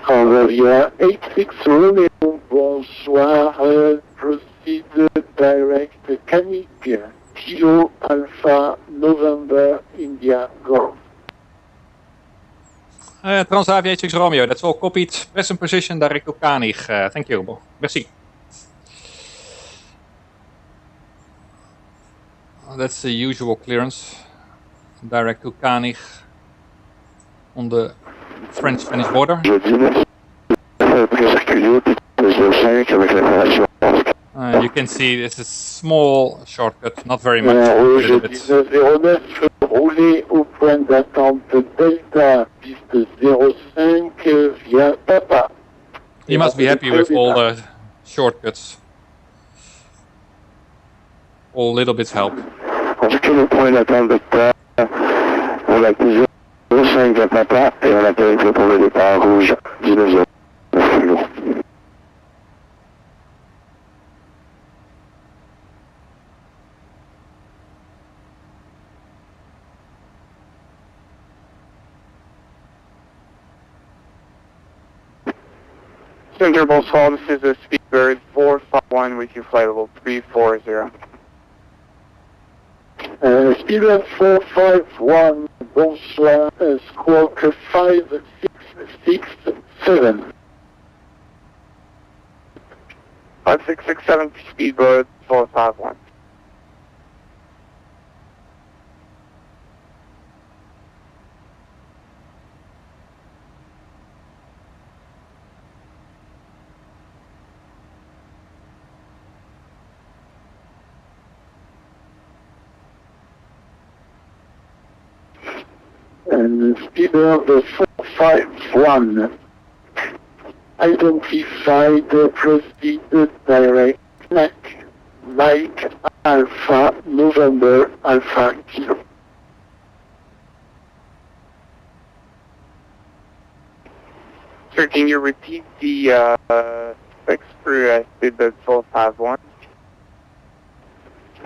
Transavia 86 Romeo, bonsoir, proceed direct Canic, Kilo Alpha November India Golf. Transavia 86 Romeo, that's all copied. Present position, direct to Kanig. Thank you. Merci. That's the usual clearance. Direct to Kanig on the French-Spanish border. You can see this is a small shortcut, not very much. Rouge 1909, roulez au point d'attente Delta, piste 05 via Papa. You must be happy with all the shortcuts. All little bits help. Ensuite, le point d'attente Delta, on a piste 05 via Papa et on atterrit pour le départ rouge 1909. Center Hall, this is a Speedbird 451 with you flight level 340. Speedbird 451, bonsoir, squawk 5667. 5667 Speedbird 451. And Speedbird 451, identified, proceed direct, Mike Alpha November Alpha Kilo. Sir, can you repeat the specs for Speedbird 451?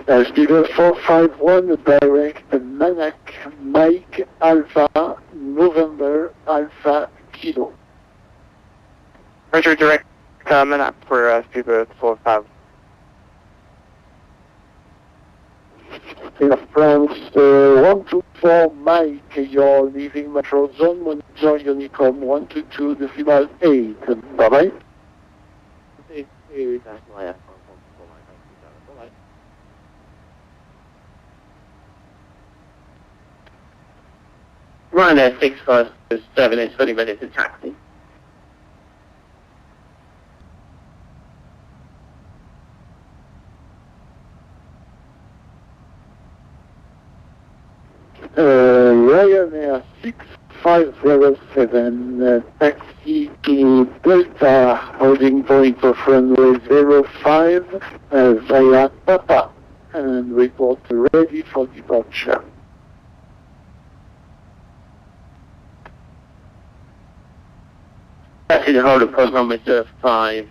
Speedbird 451, direct Manac Mike Alpha November Alpha Kilo. Roger, direct Manac for Speedbird 451. Air France 124 Mike, you're leaving Metro Zone, monitor Unicom 122 decimal 8. Bye-bye. Ryanair 657 is fully ready to taxi. Ryanair 6507, taxi to Delta, holding point of runway 05 via Papa, and report ready for departure. Taxi to hold a program with 5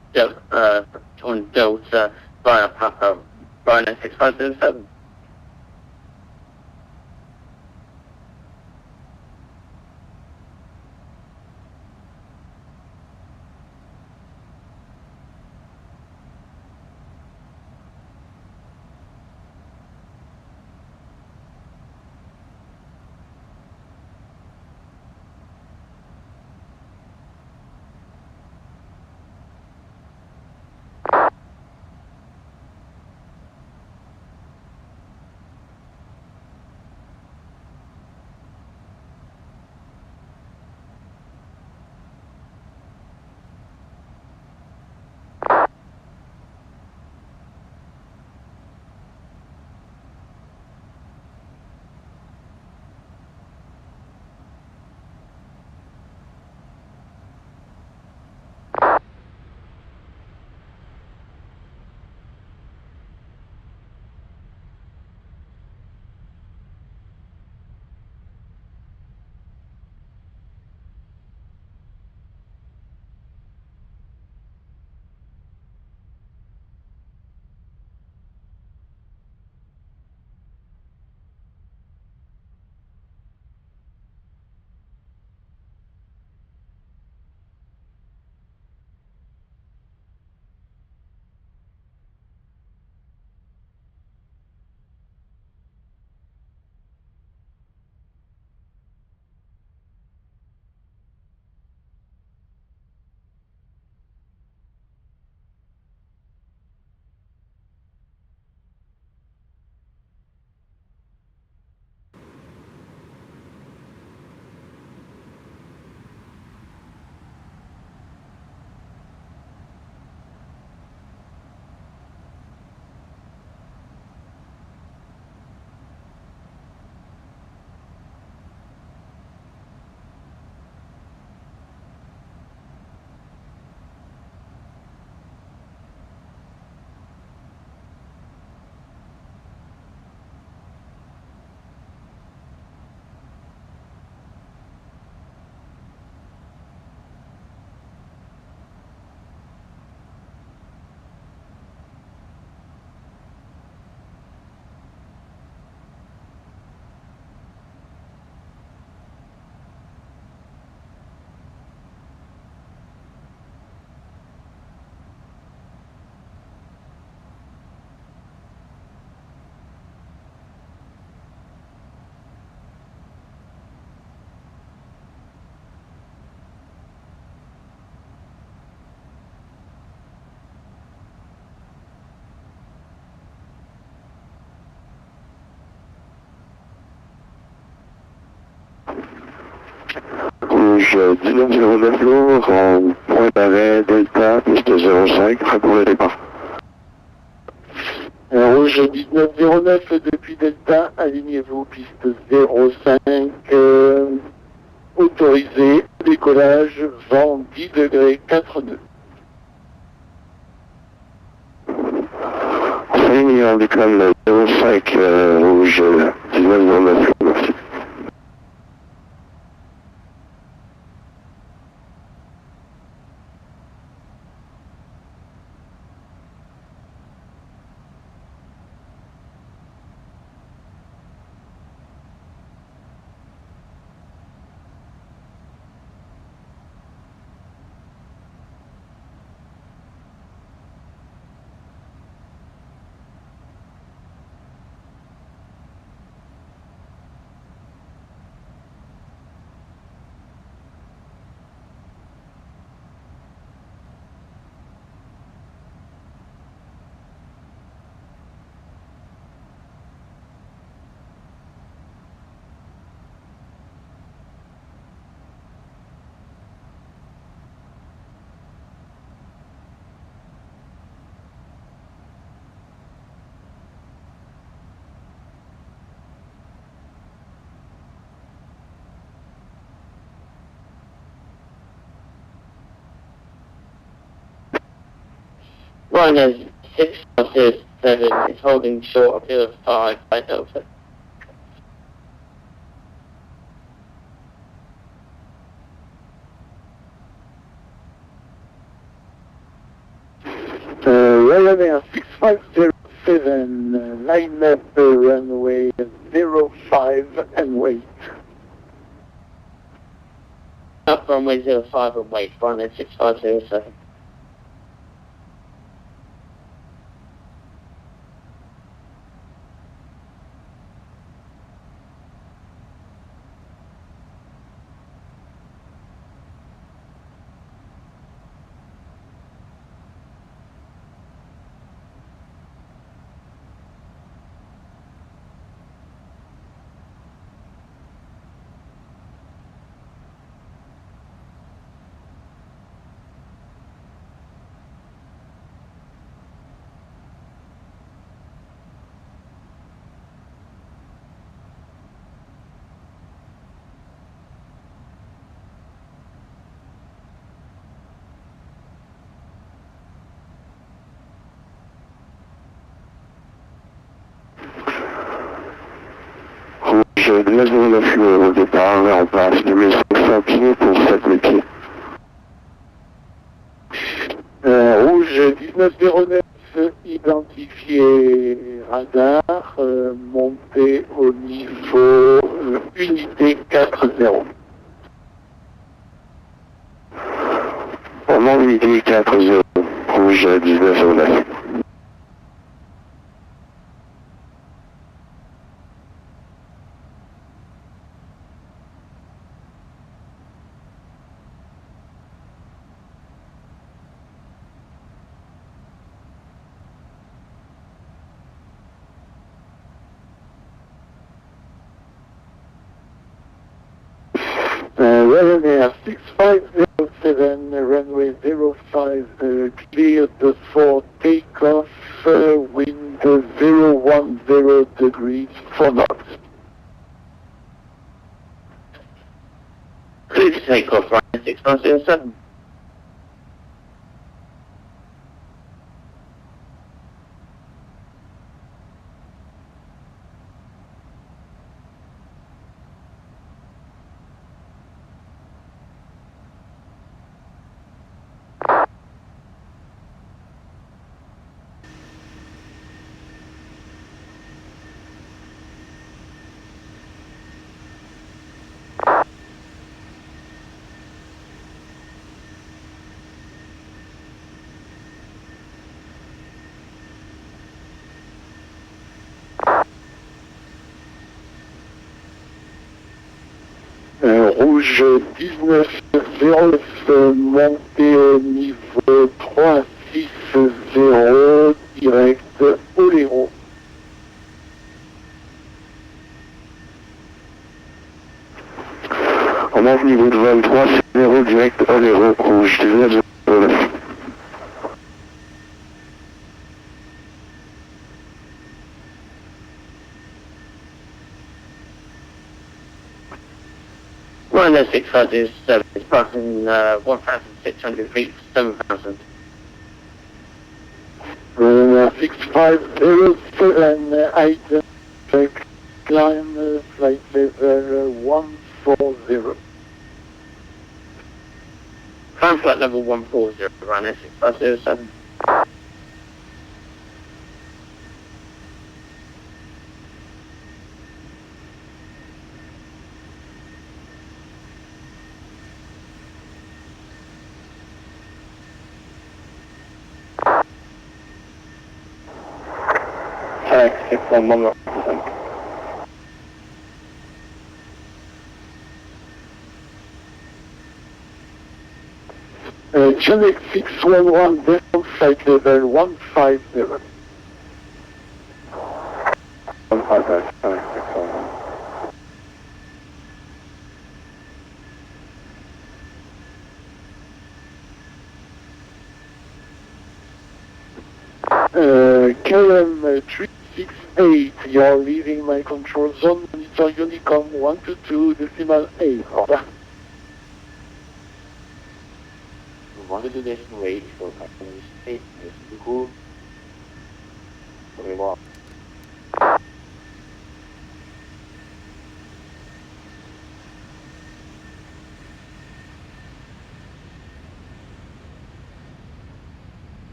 on Delta via Papa, Ryanair 6507. rouge 1909 Lourdes, en point d'arrêt Delta, piste 05, prêt pour le départ. Rouge 1909 depuis Delta, alignez-vous piste 05, autorisé, décollage, vent 10 degrés 4 nœuds. Ligne en décolle 05, rouge 1909, merci. Runner 607 is holding short of 5 by Delta. Ryanair 6507, line up runway 05 and wait. Up runway 05 and wait, Ryanair 6507. Rouge 1909 au départ, en place de 1500 pieds pour 7000 pieds. Rouge 1909, identifié radar, monté au niveau unité 40. Pendant unité 40, rouge 1909. Ryanair 6507, runway 05, cleared for takeoff, wind 010 degrees, 4 knots. Clear to take off, Ryanair 6507. Rouge 1909, monté au niveau 360, direct Oléro. Remonte niveau de vol 3, direct Aléro, rouge, désolé. Ryanair 657 is passing 1,600 feet for 7,000. Ryanair 6507, climb flight level 140. Climb flight level 140, Ryanair 6507. Tax 611. Genex 611, default flight level 150. 150, Genex 611. KM 368, you're leaving my control zone, monitor Unicom 122.8, over. 122.8 for Captain State, is cool. Very well.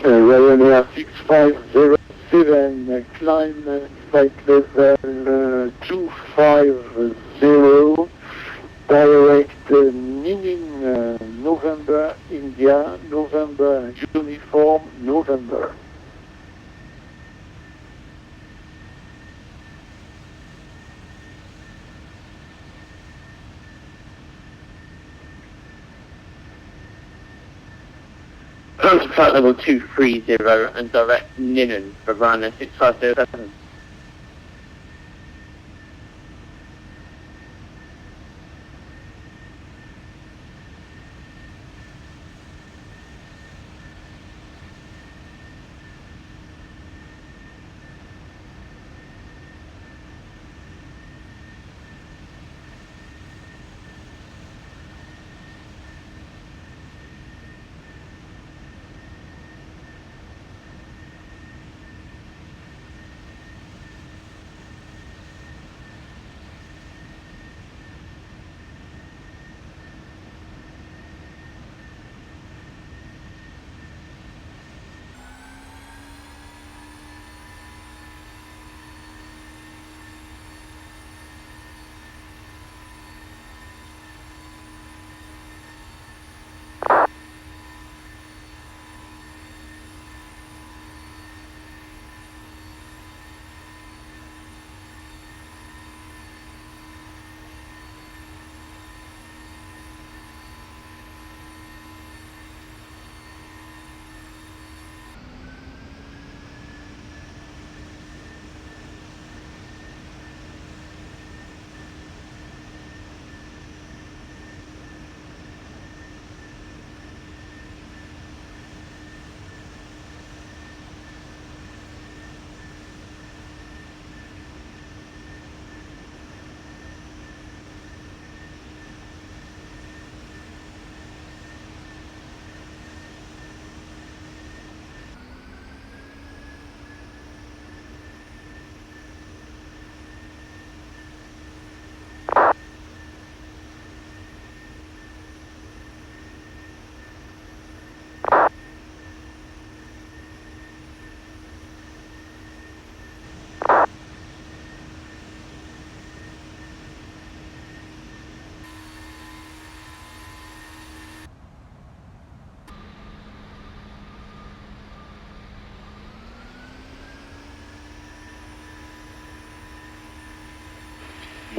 Ryanair 6507, climb flight level 250, direct meaning November, India, November, uniform, November. Climb to flight level 230 and direct Ninan for Ryanair 6507.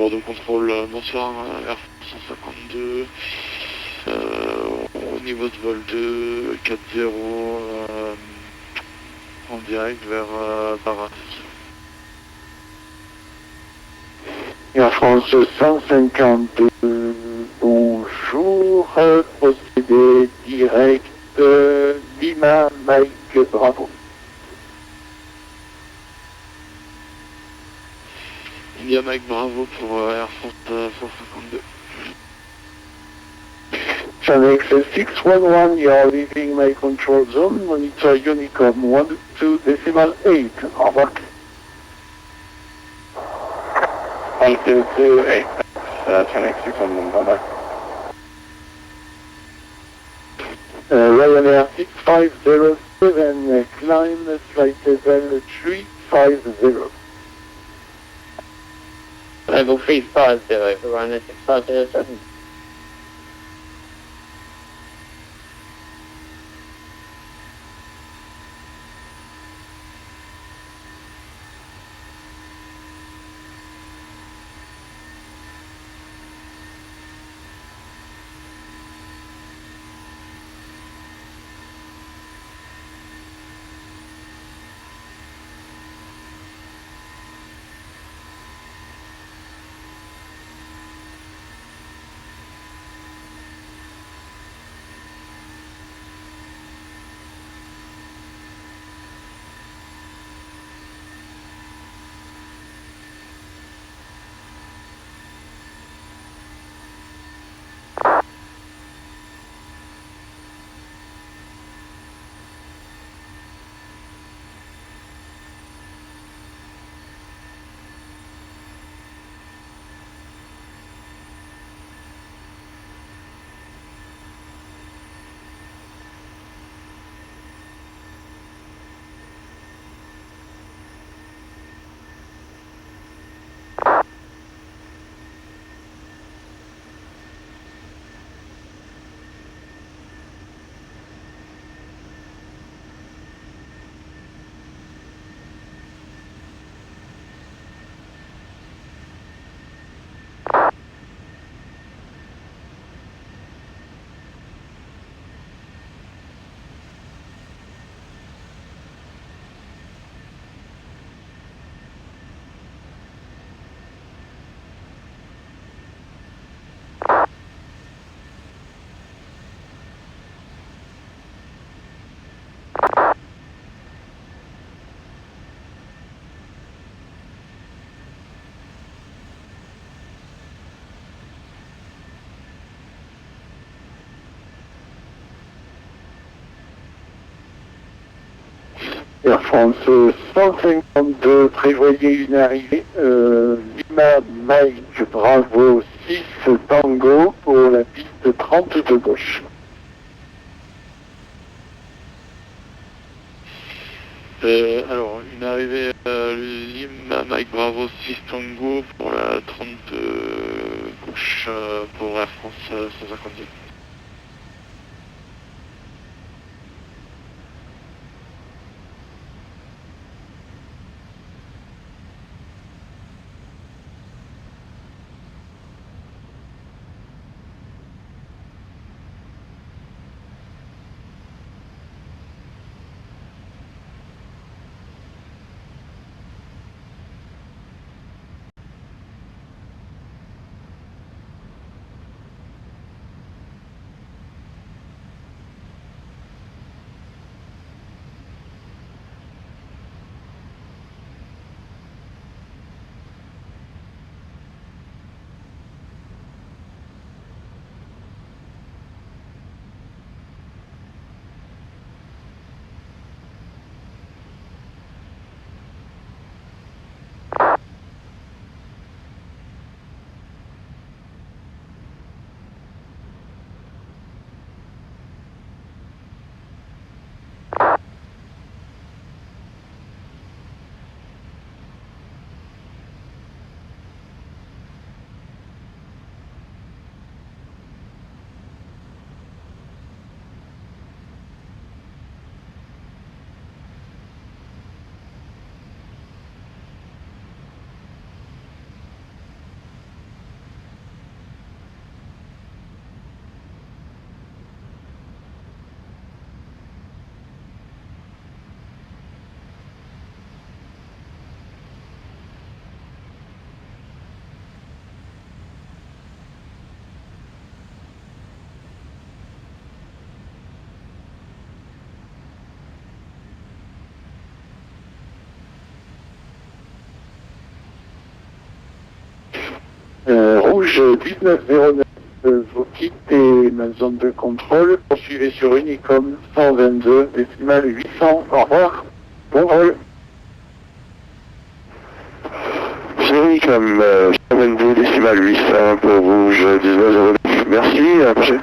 bord de contrôle, bonsoir, Air France 152. Au niveau de vol 2, 4-0, en direct vers Barras. Air France 152, bonjour, procédé direct, Lima, Mike, Bravo. India Mike Bravo pour Air France 152. Channel 611, you are leaving my control zone, monitor Unicom 12.8, au revoir. 1228, Channel 611, bye bye. Ryanair 6507, climb flight level 350. Level 350 for Ryanair 6507. Air France 152, prévoyez une arrivée, Lima, Mike, Bravo, 6 Tango pour la piste 30 de gauche. Alors, une arrivée Lima, Mike Bravo, 6 Tango pour la 30 gauche pour Air France 152. rouge 1909, vous quittez ma zone de contrôle, poursuivez sur Unicom 122, décimal 800, au revoir, bon vol. Sur Unicom 122, décimal 800 pour rouge 1909. Merci, à la prochaine.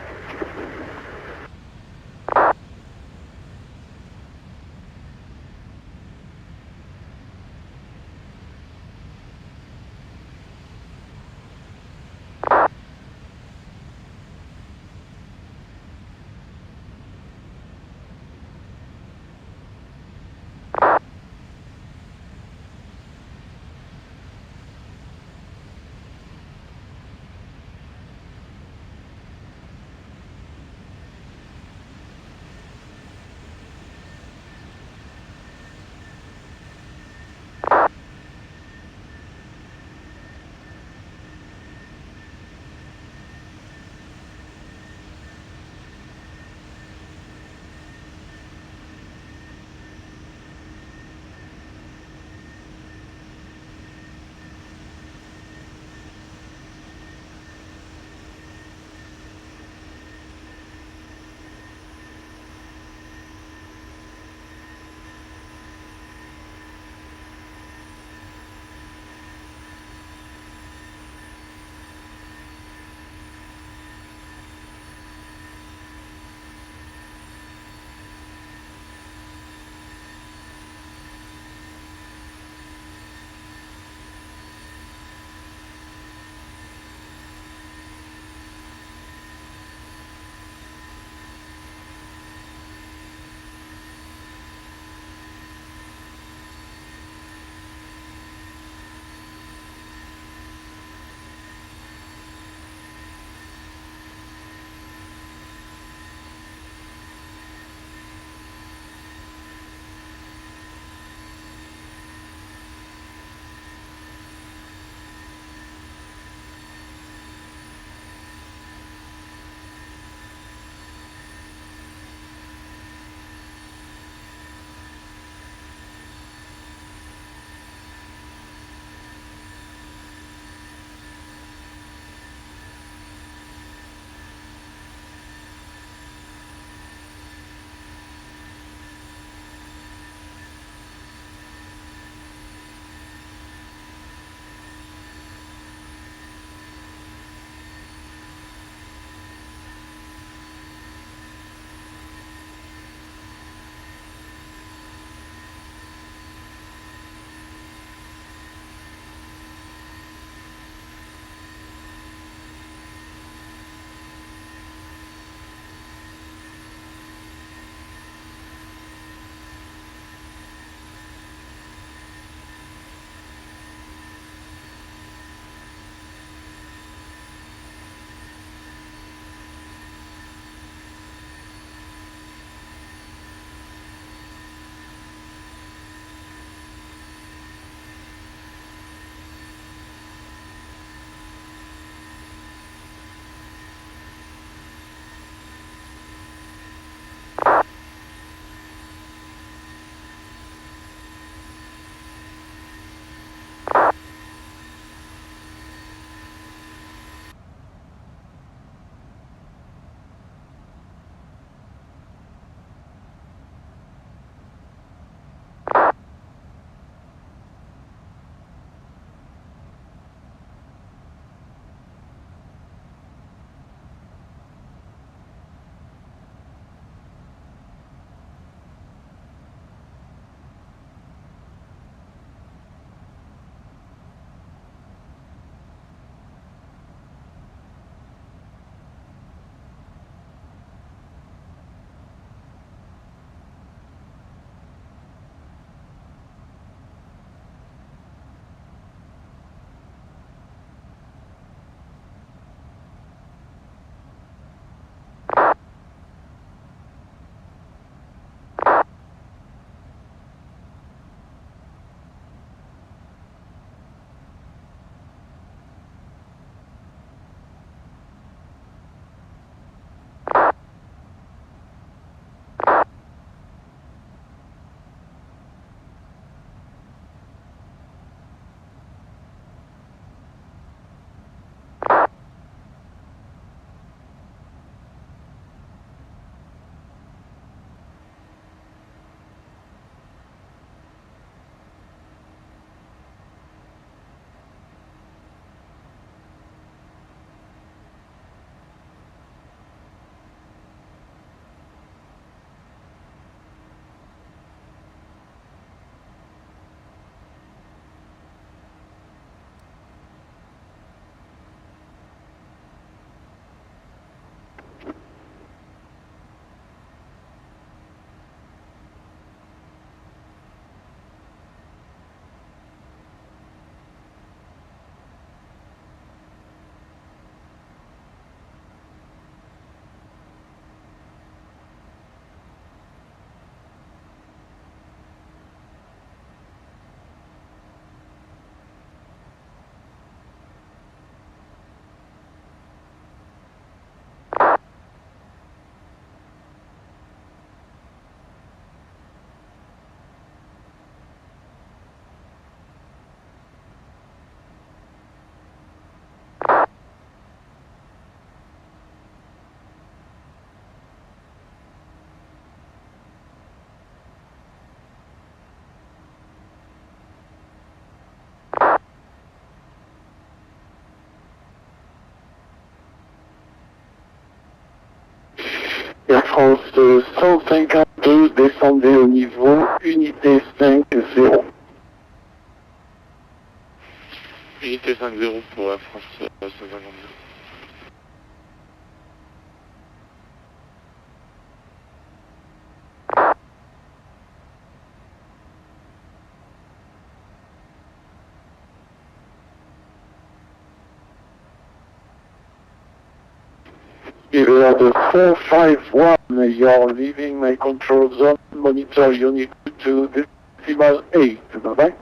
France 152, descendez au niveau unité 5-0. Unité 5-0 pour la France 152. Area the 451, you're leaving my control zone, monitor unit 2 decimal 8, bye-bye.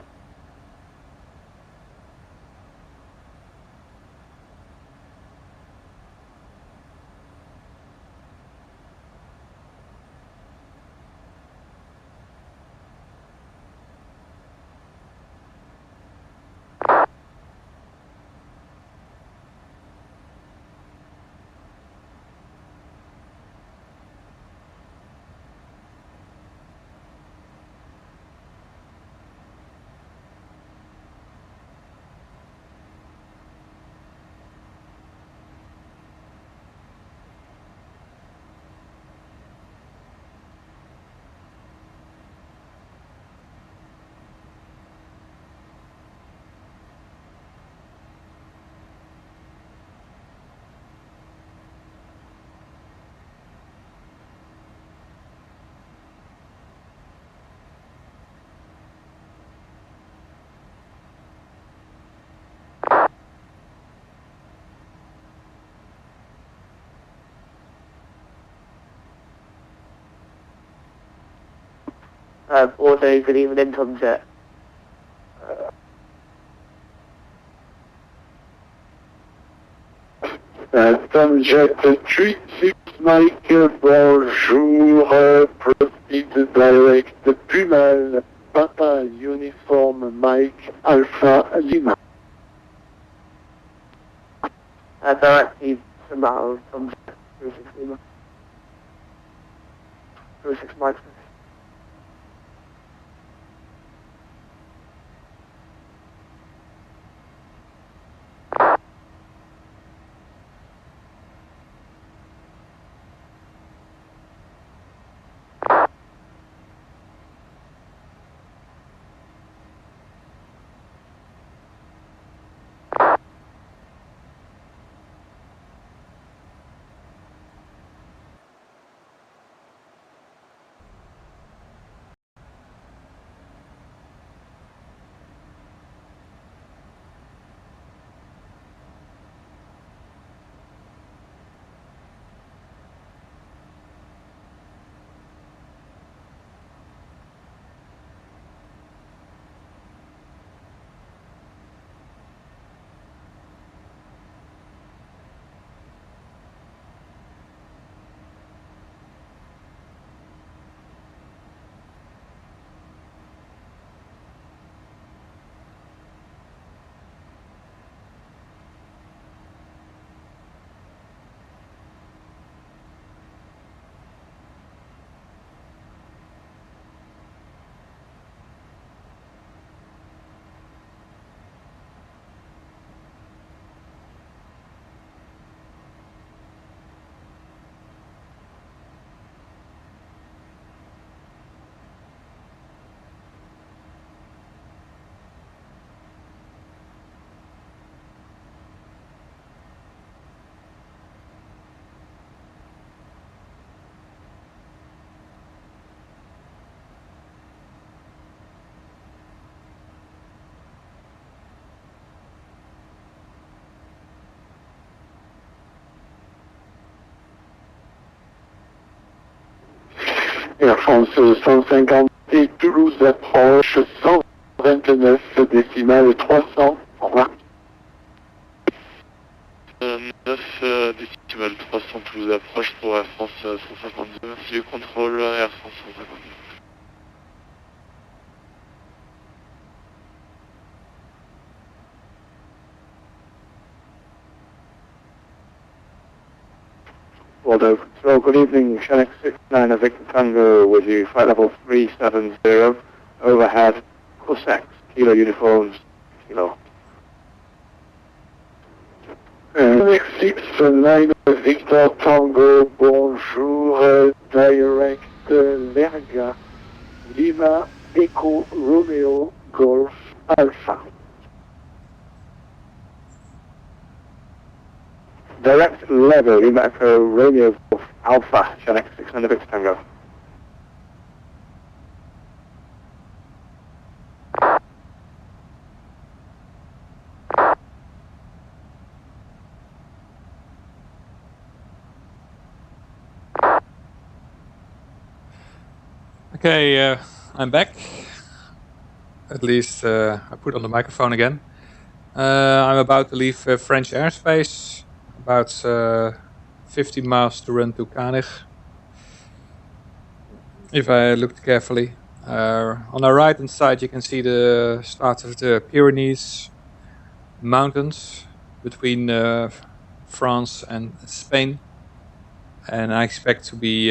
Also, good evening, Tomjet. Tomjet 36 Mike, bonjour, proceed direct Pumal, Papa Uniform Mike, Alpha Lima. Directly about Tomjet 36 Lima. 36 Mike. Air France 150 Toulouse approche 129 décimales 300. Au revoir. 9 décimales 300 Toulouse approche pour Air France 152. Merci du contrôle Air France 152. Well, so good evening, Shannon 69 of Victor Tango with you, flight level 370, overhead, Cossack, Kilo uniforms, Kilo. 69 Victor Tango, bonjour, direct Lerga, Lima, Echo, Romeo, Golf, Alpha. Direct level, Lima Echo, Romeo, Golf, Alpha, Genex 600 Victor Tango. Okay, I'm back. At least I put on the microphone again. I'm about to leave French airspace. About 50 miles to run to Hague. If I looked carefully. On the right hand side you can see the start of the Pyrenees mountains between France and Spain. And I expect to be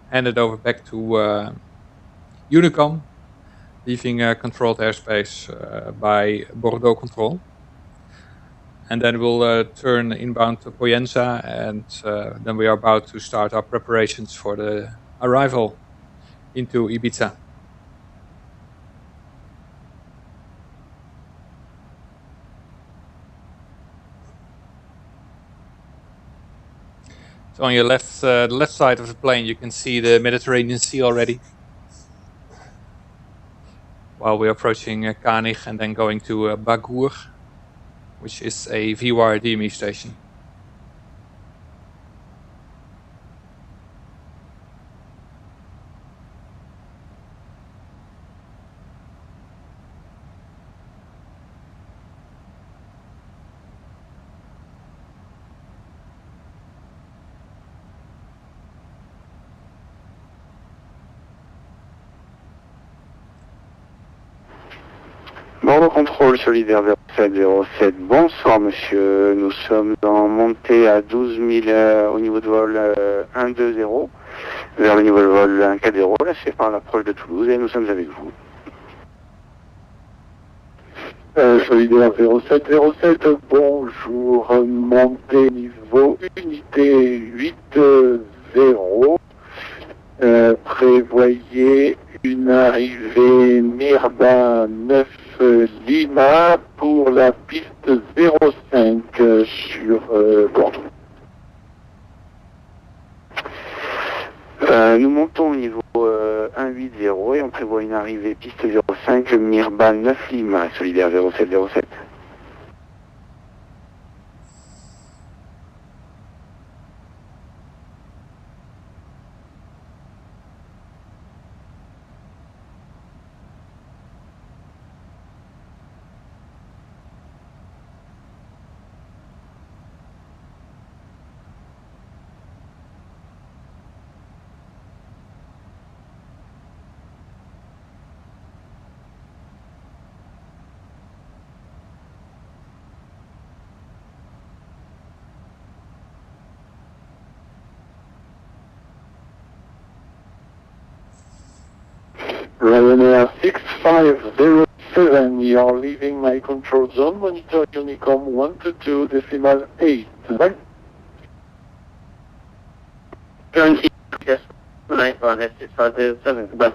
handed over back to Unicom, leaving controlled airspace by Bordeaux Control. And then we'll turn inbound to Poyenza, and then we are about to start our preparations for the arrival into Ibiza. So on your left, the left side of the plane, you can see the Mediterranean Sea already. While we're approaching Hague and then going to Bagour, which is a VWire DME station. Bordeaux Contrôle solidaire 0707, bonsoir monsieur, nous sommes en montée à 12 000 au niveau de vol 120 vers le niveau de vol 140, là c'est par l'approche de Toulouse et nous sommes avec vous. Solidaire 0707, bonjour, montée niveau unité 80, prévoyez une arrivée Mirba 9 Lima pour la piste 05 sur Bordeaux. Nous montons au niveau 180 et on prévoit une arrivée piste 05 Mirba 9 Lima, solidaire 0707. Ryanair 6507, you are leaving my control zone, monitor Unicom 122.8, right? Guarantee, yes, 951 F6507, goodbye.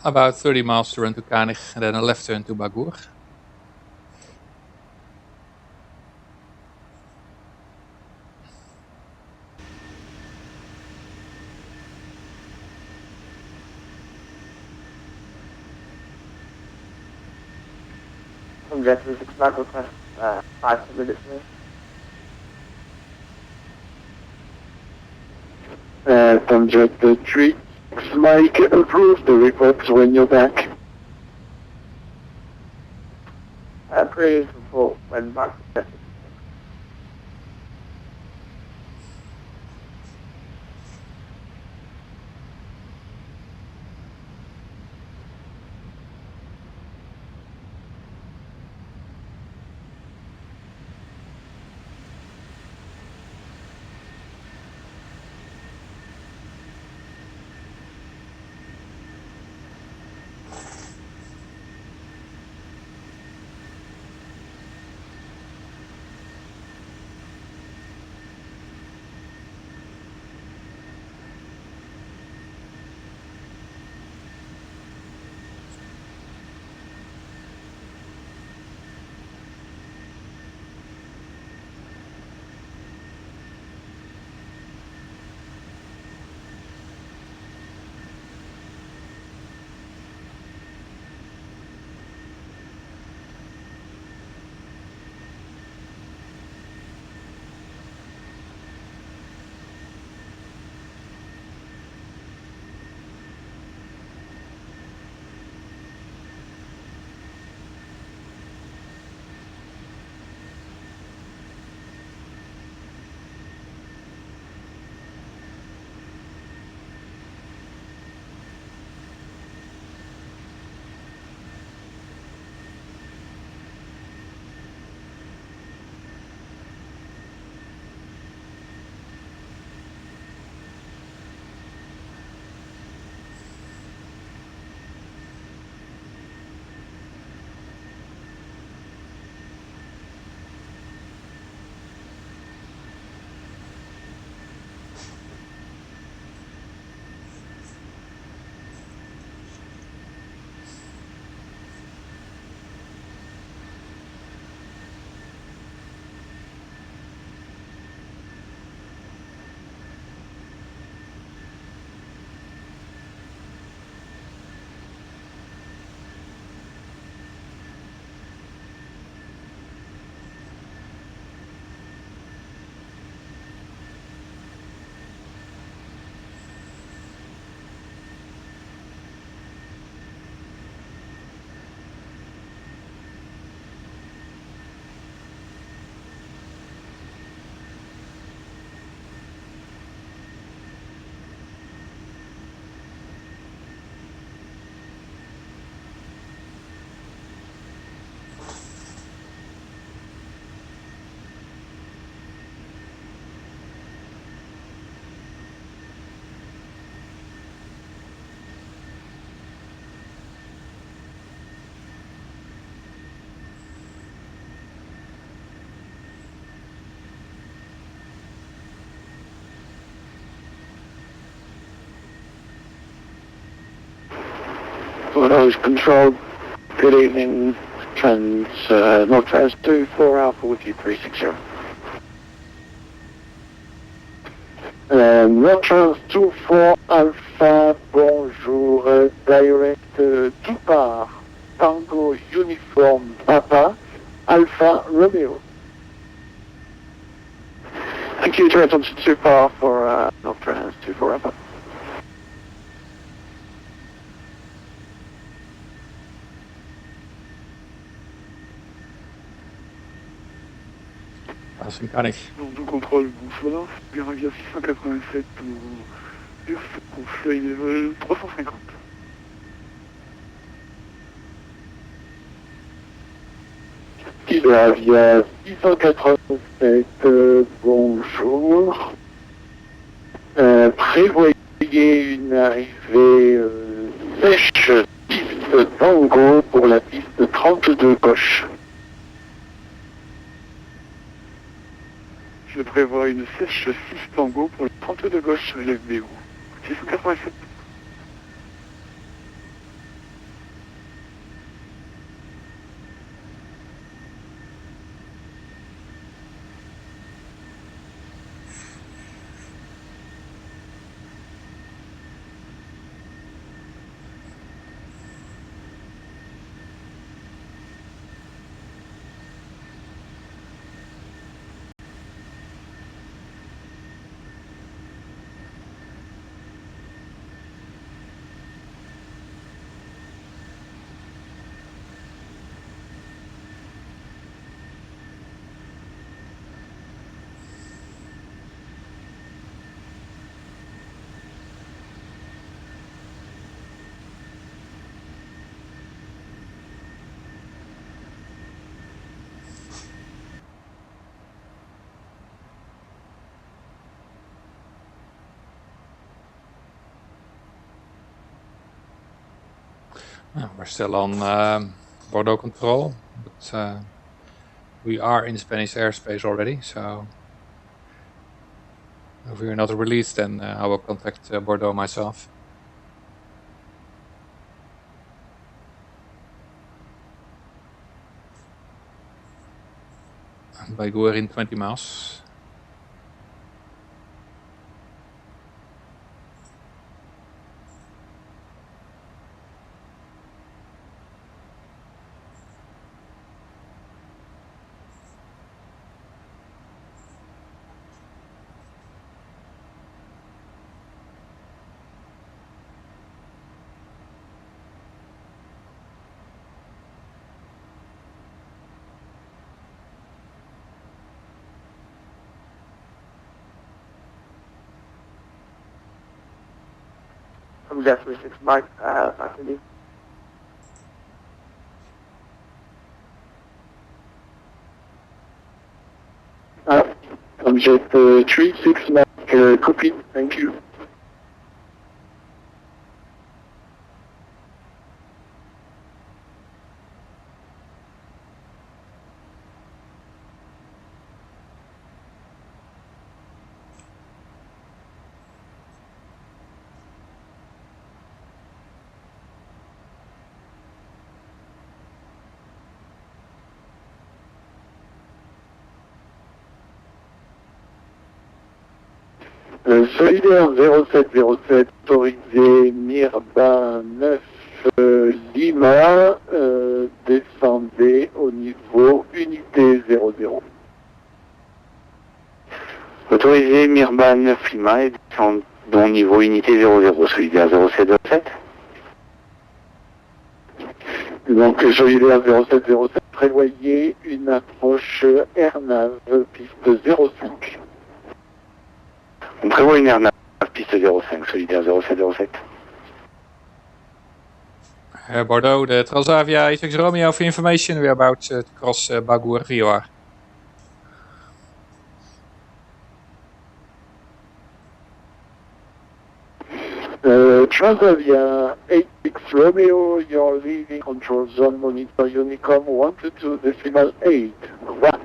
About 30 miles to run to Hague, and then a left turn to Bagour. From Jet 26 back request, 5 minutes minutes. From Jet 3, Mike, approve the request when you're back. Praise for when back. Nose Control. Good evening. North Trans 24 Alpha with you 360. North Trans 24 Alpha, bonjour. Direct Départ, Tango Uniform Papa, Alpha Romeo. Thank you, Trans 24 for North Trans 24 Alpha. Das kann ich. Donc contrôle Bouffalin, Biravia 687 pour feuille level 350. Biravia 687, bonjour. Prévoyez une arrivée sèche piste Tango pour la piste 32 gauche. Je prévois une sèche 6 tango pour le 32 gauche LFBO. 687. We're still on Bordeaux control, but we are in Spanish airspace already, so if we're not released, then I will contact Bordeaux myself. By going 20 miles. From Geforce 6 Mike, faculty. From Jet 36 Mike, copy, thank you. Solidaire 0707, autorisé Mirba 9 Lima, descendez au niveau unité 00. Autorisé Mirba 9 Lima et descendons au niveau unité 00, Solidaire 0707. Donc Solidaire 0707, prévoyez une approche AirNav piste 05. On prévoit une AirNav piste 05, Solidaire 0707. Bordeaux, the Transavia 86 Romeo for information. We are about to cross Bagur VOR. Transavia 86 Romeo, you're leaving control zone, monitor Unicom 122.8. Right.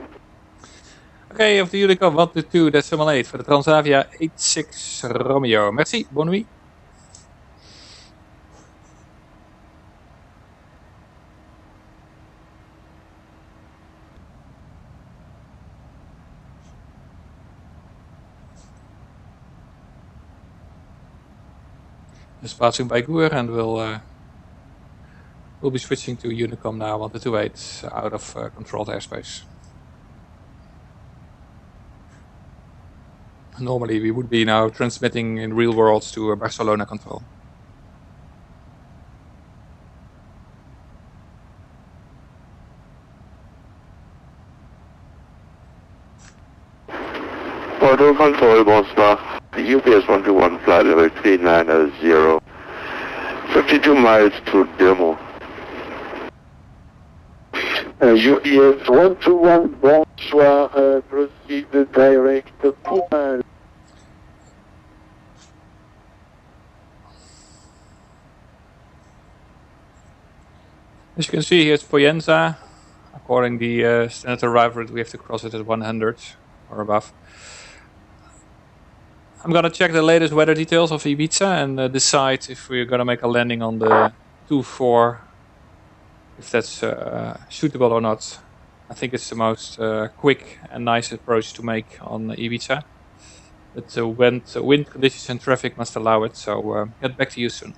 Okay, of the Unicom 122.8 for the Transavia 86 Romeo. Merci, bonne nuit. Just passing by Gur, and we'll be switching to Unicom now, 1228, out of controlled airspace. Normally we would be now transmitting in real worlds to Barcelona control. Auto control, Bonsoir. UPS 121, flight level 390, 52 miles to demo. UPS 121, bonsoir, proceed direct to Pumal. As you can see here, it's Poyenza. According to the standard arrival route, we have to cross it at 100 or above. I'm gonna check the latest weather details of Ibiza and decide if we're gonna make a landing on the 2-4, if that's suitable or not. I think it's the most quick and nice approach to make on Ibiza. But wind conditions and traffic must allow it, so get back to you soon.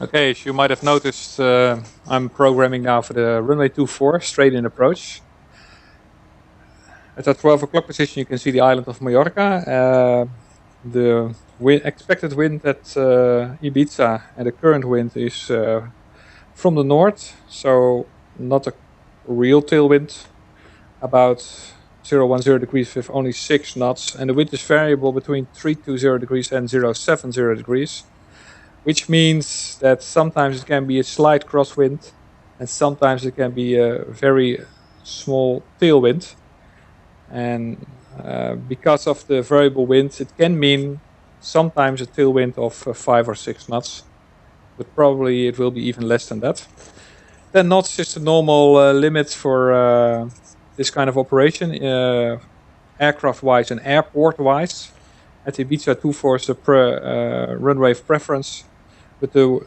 Okay, as you might have noticed, I'm programming now for the runway 24 straight in approach. At that 12 o'clock position you can see the island of Mallorca. The expected wind at Ibiza and the current wind is from the north, so not a real tailwind, about 010 degrees with only 6 knots, and the wind is variable between 320 degrees and 070 degrees, which means that sometimes it can be a slight crosswind and sometimes it can be a very small tailwind. And because of the variable wind, it can mean sometimes a tailwind of 5 or 6 knots, but probably it will be even less than that. 10 knots is the normal limit for this kind of operation, aircraft-wise and airport-wise. At Ibiza 24 is the runway of preference, but the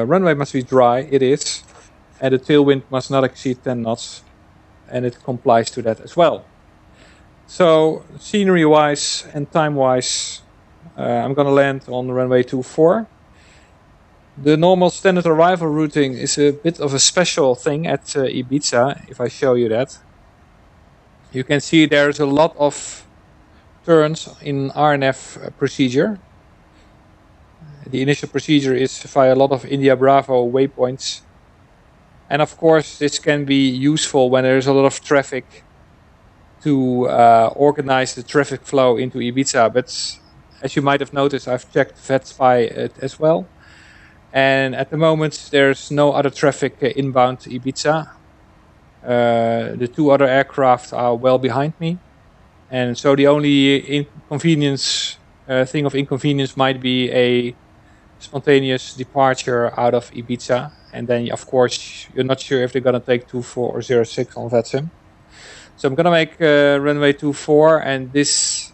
runway must be dry, it is, and the tailwind must not exceed 10 knots, and it complies to that as well. So, scenery-wise and time-wise, I'm going to land on the runway 24. The normal standard arrival routing is a bit of a special thing at Ibiza, if I show you that. You can see there's a lot of turns in RNF procedure. The initial procedure is via a lot of India Bravo waypoints. And of course, this can be useful when there's a lot of traffic to organize the traffic flow into Ibiza. But as you might have noticed, I've checked VATSIM as well. And at the moment, there's no other traffic inbound to Ibiza. The 2 other aircraft are well behind me. And so the only thing of inconvenience might be a spontaneous departure out of Ibiza. And then, of course, you're not sure if they're going to take 24 or 06 on VATSIM. So I'm going to make runway 24, and this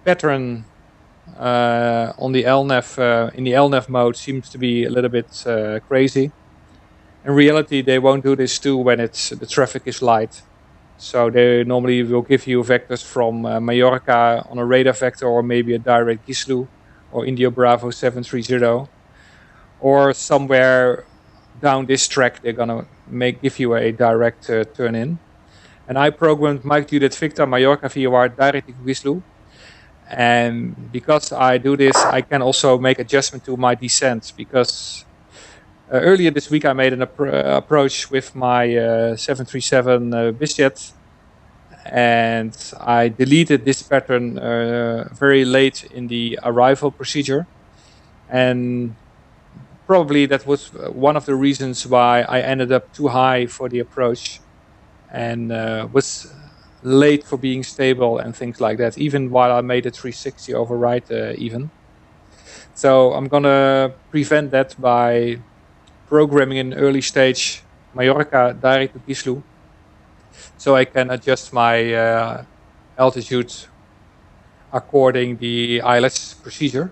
pattern on the LNAV, in the LNAV mode, seems to be a little bit crazy. In reality, they won't do this too when the traffic is light. So they normally will give you vectors from Mallorca on a radar vector, or maybe a direct Gislu or India Bravo 730, or somewhere down this track they're gonna give you a direct turn in. And I programmed Mike Juliet Victor Mallorca VOR directly to Gislu. And because I do this, I can also make adjustment to my descent, because earlier this week I made an approach with my 737 BizJet, and I deleted this pattern very late in the arrival procedure, and probably that was one of the reasons why I ended up too high for the approach and was late for being stable and things like that, even while I made a 360 override even. So I'm gonna prevent that by programming in early stage Mallorca direct to Gislu, so I can adjust my altitude according the ILS procedure,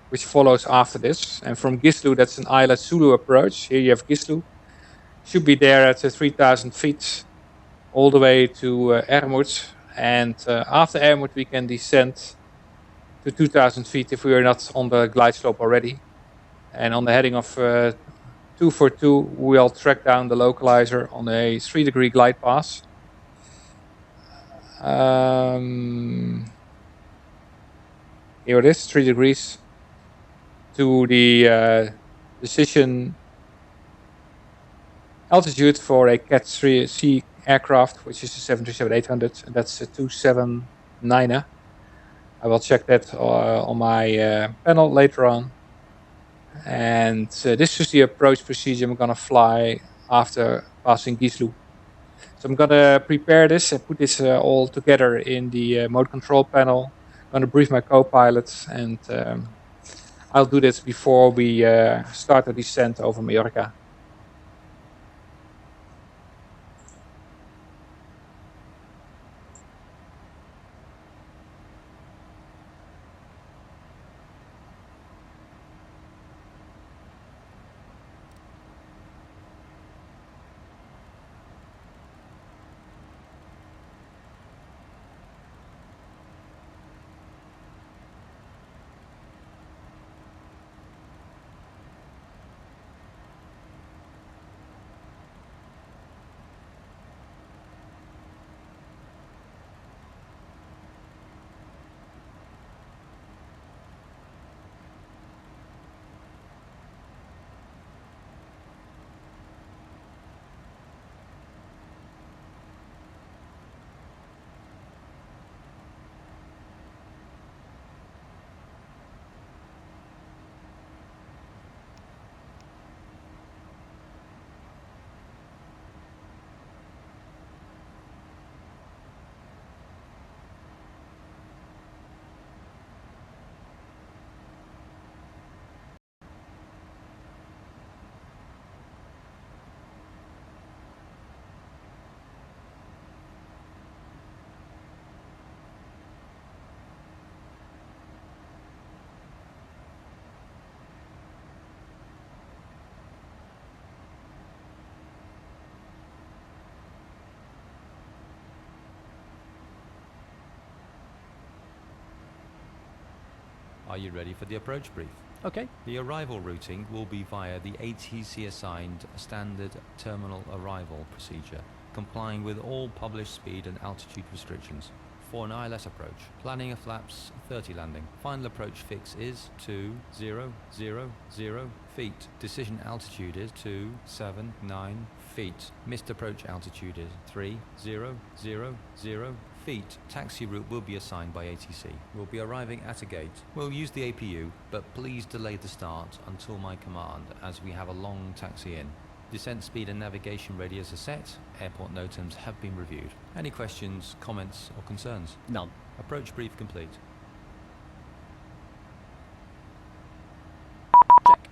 which follows after this. And from Gislu, that's an ILS Zulu approach. Here you have Gislu. Should be there at 3,000 feet all the way to Ermut. And after Ermut, we can descend to 2,000 feet if we are not on the glide slope already. And on the heading of 242, we'll track down the localizer on a 3-degree glide path. Here it is, 3 degrees to the decision altitude for a Cat 3C aircraft, which is the 737-800, and that's a 279er. I will check that on my panel later on. And this is the approach procedure I'm going to fly after passing Gislu. So I'm going to prepare this and put this all together in the mode control panel. I'm going to brief my co-pilot, and I'll do this before we start the descent over Mallorca. Are you ready for the approach brief? Okay. The arrival routing will be via the ATC-assigned standard terminal arrival procedure, complying with all published speed and altitude restrictions. For an ILS approach, planning a flaps 30 landing. Final approach fix is 2000 feet. Decision altitude is 279 feet. Missed approach altitude is 3000 feet. Taxi route will be assigned by ATC. We'll be arriving at a gate. We'll use the APU, but please delay the start until my command, as we have a long taxi in. Descent speed and navigation radius are set. Airport NOTAMs have been reviewed. Any questions, comments, or concerns? None. Approach brief complete. Check.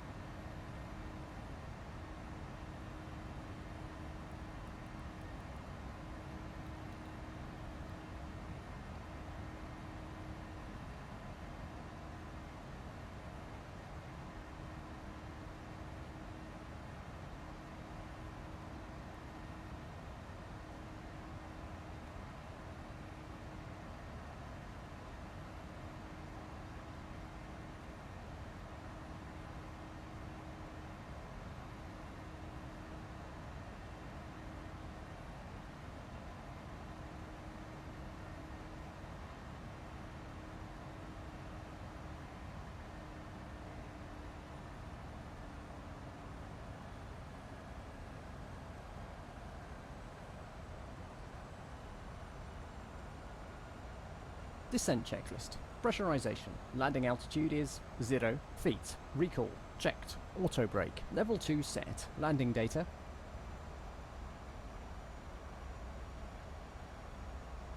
Descent checklist. Pressurization. Landing altitude is 0 feet. Recall. Checked. Auto brake. Level 2 set. Landing data.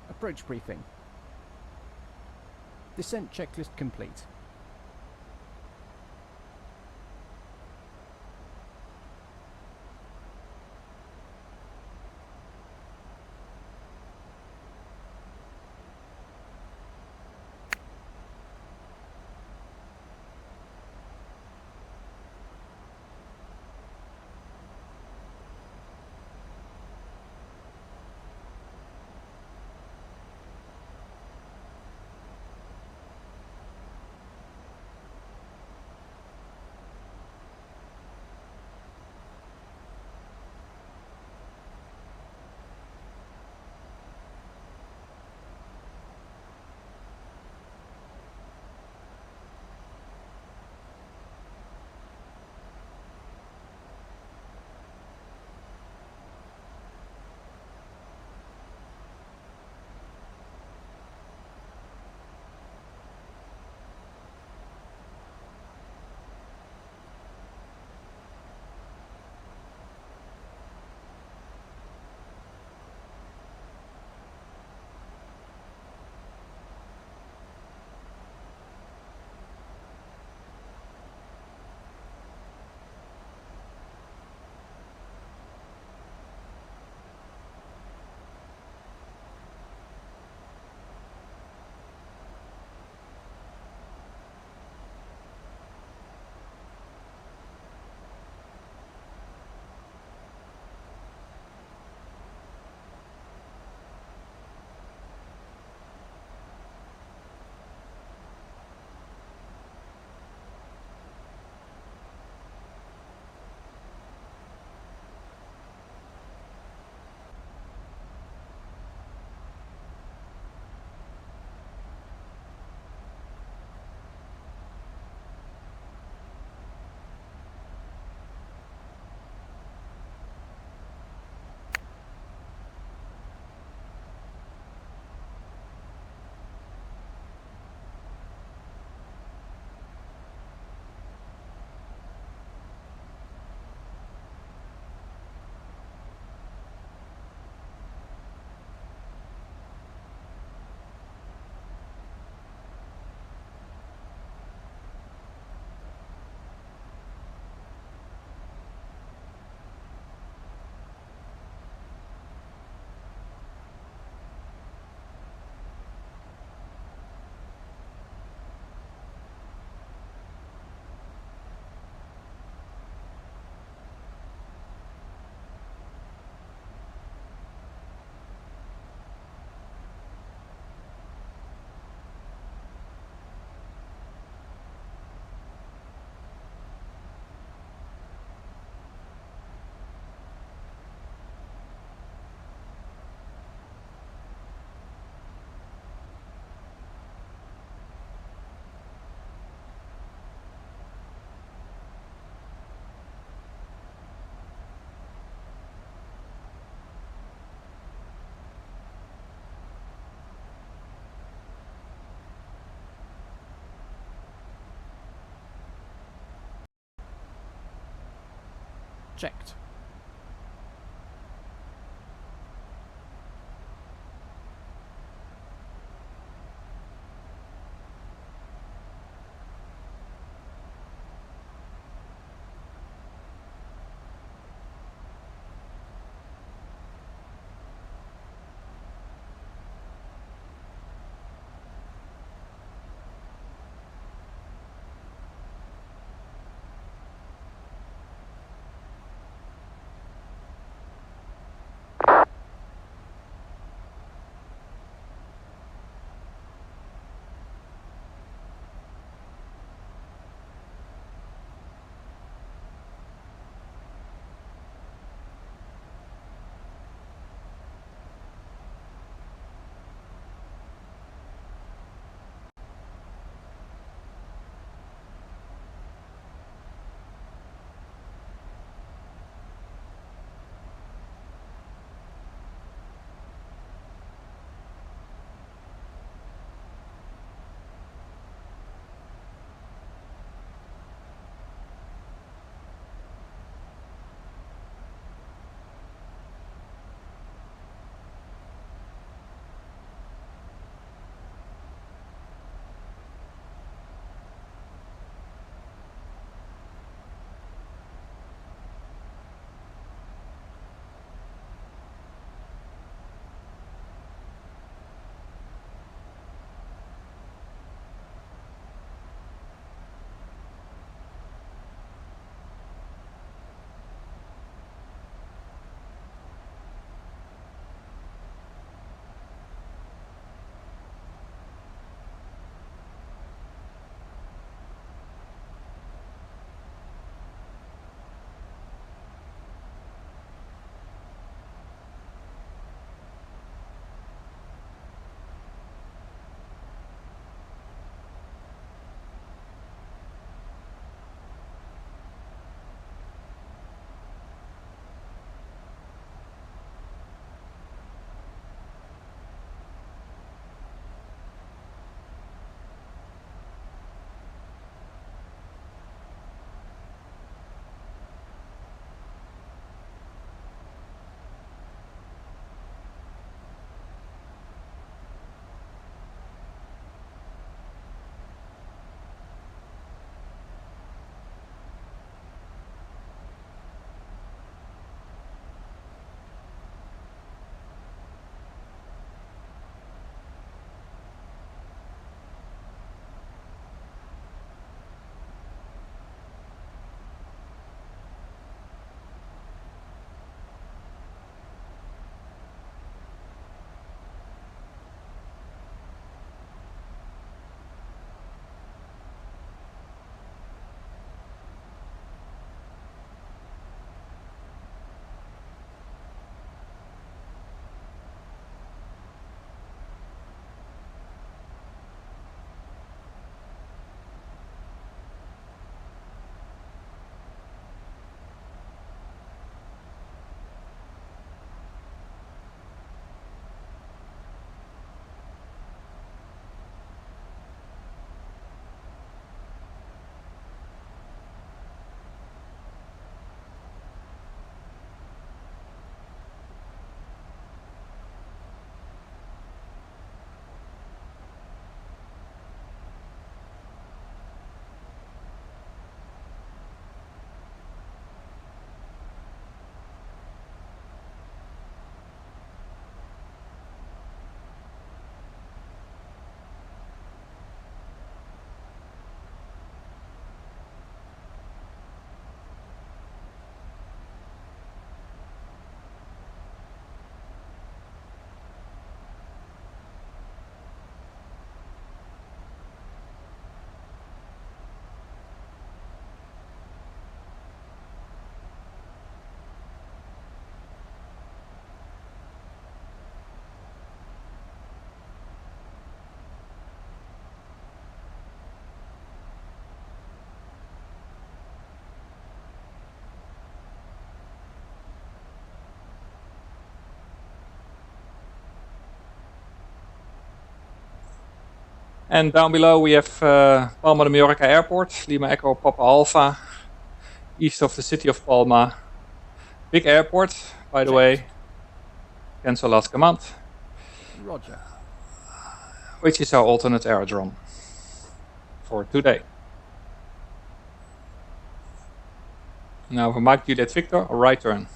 Approach briefing. Descent checklist complete. checked. And down below we have Palma de Mallorca Airport, Lima Echo Papa Alpha, east of the city of Palma. Big airport, by the way. Cancel last command. Roger. Which is our alternate aerodrome for today. Now for Mike Juliet Victor, a right turn.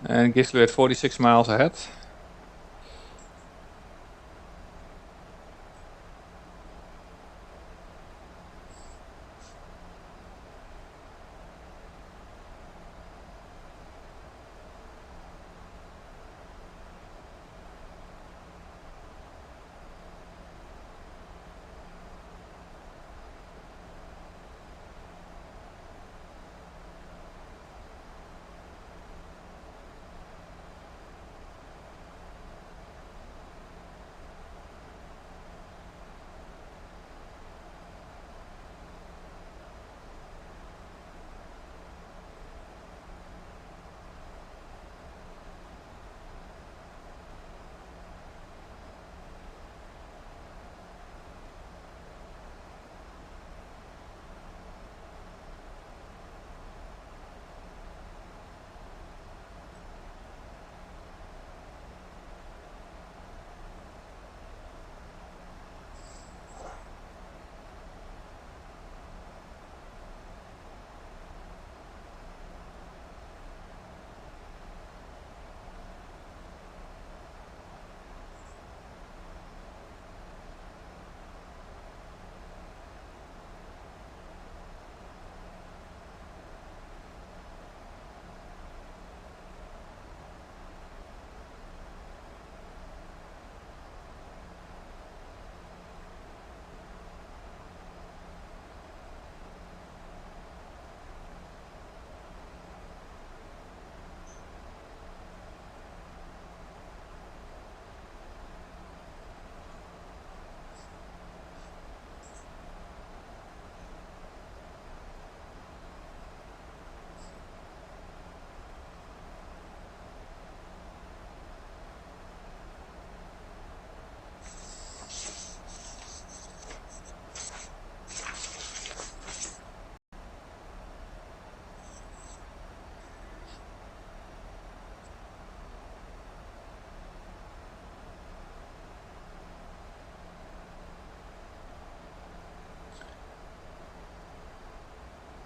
And Gislu at 46 miles ahead.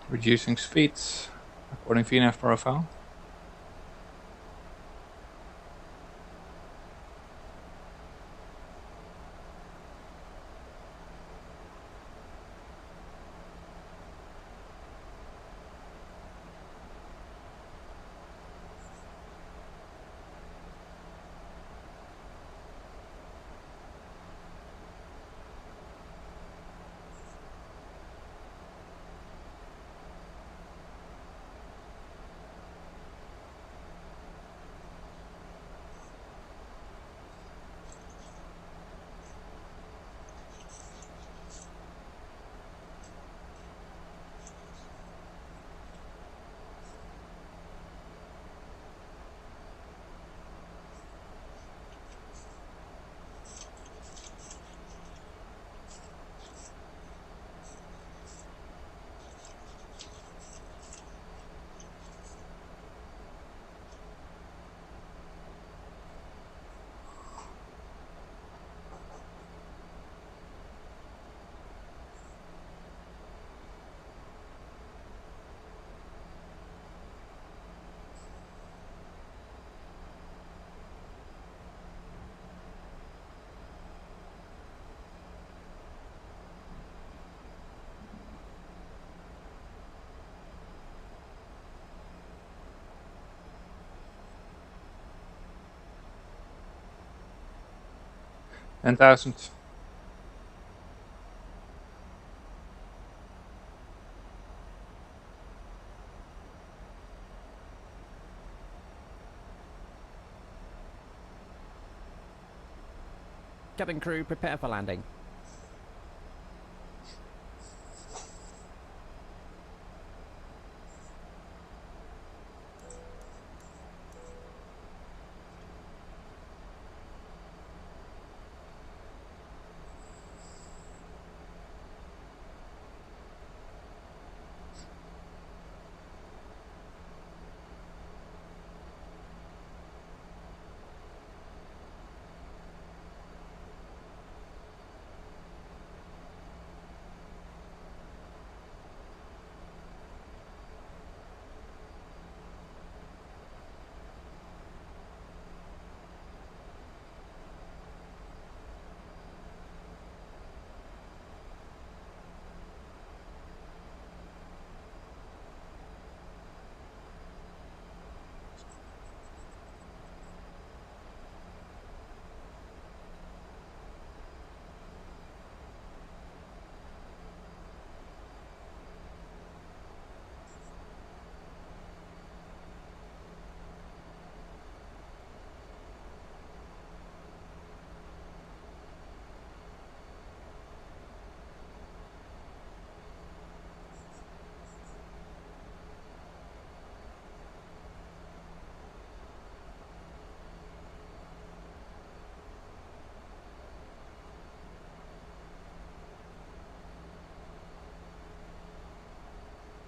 Reducing speed according VNAV profile. 10,000. Cabin crew, prepare for landing.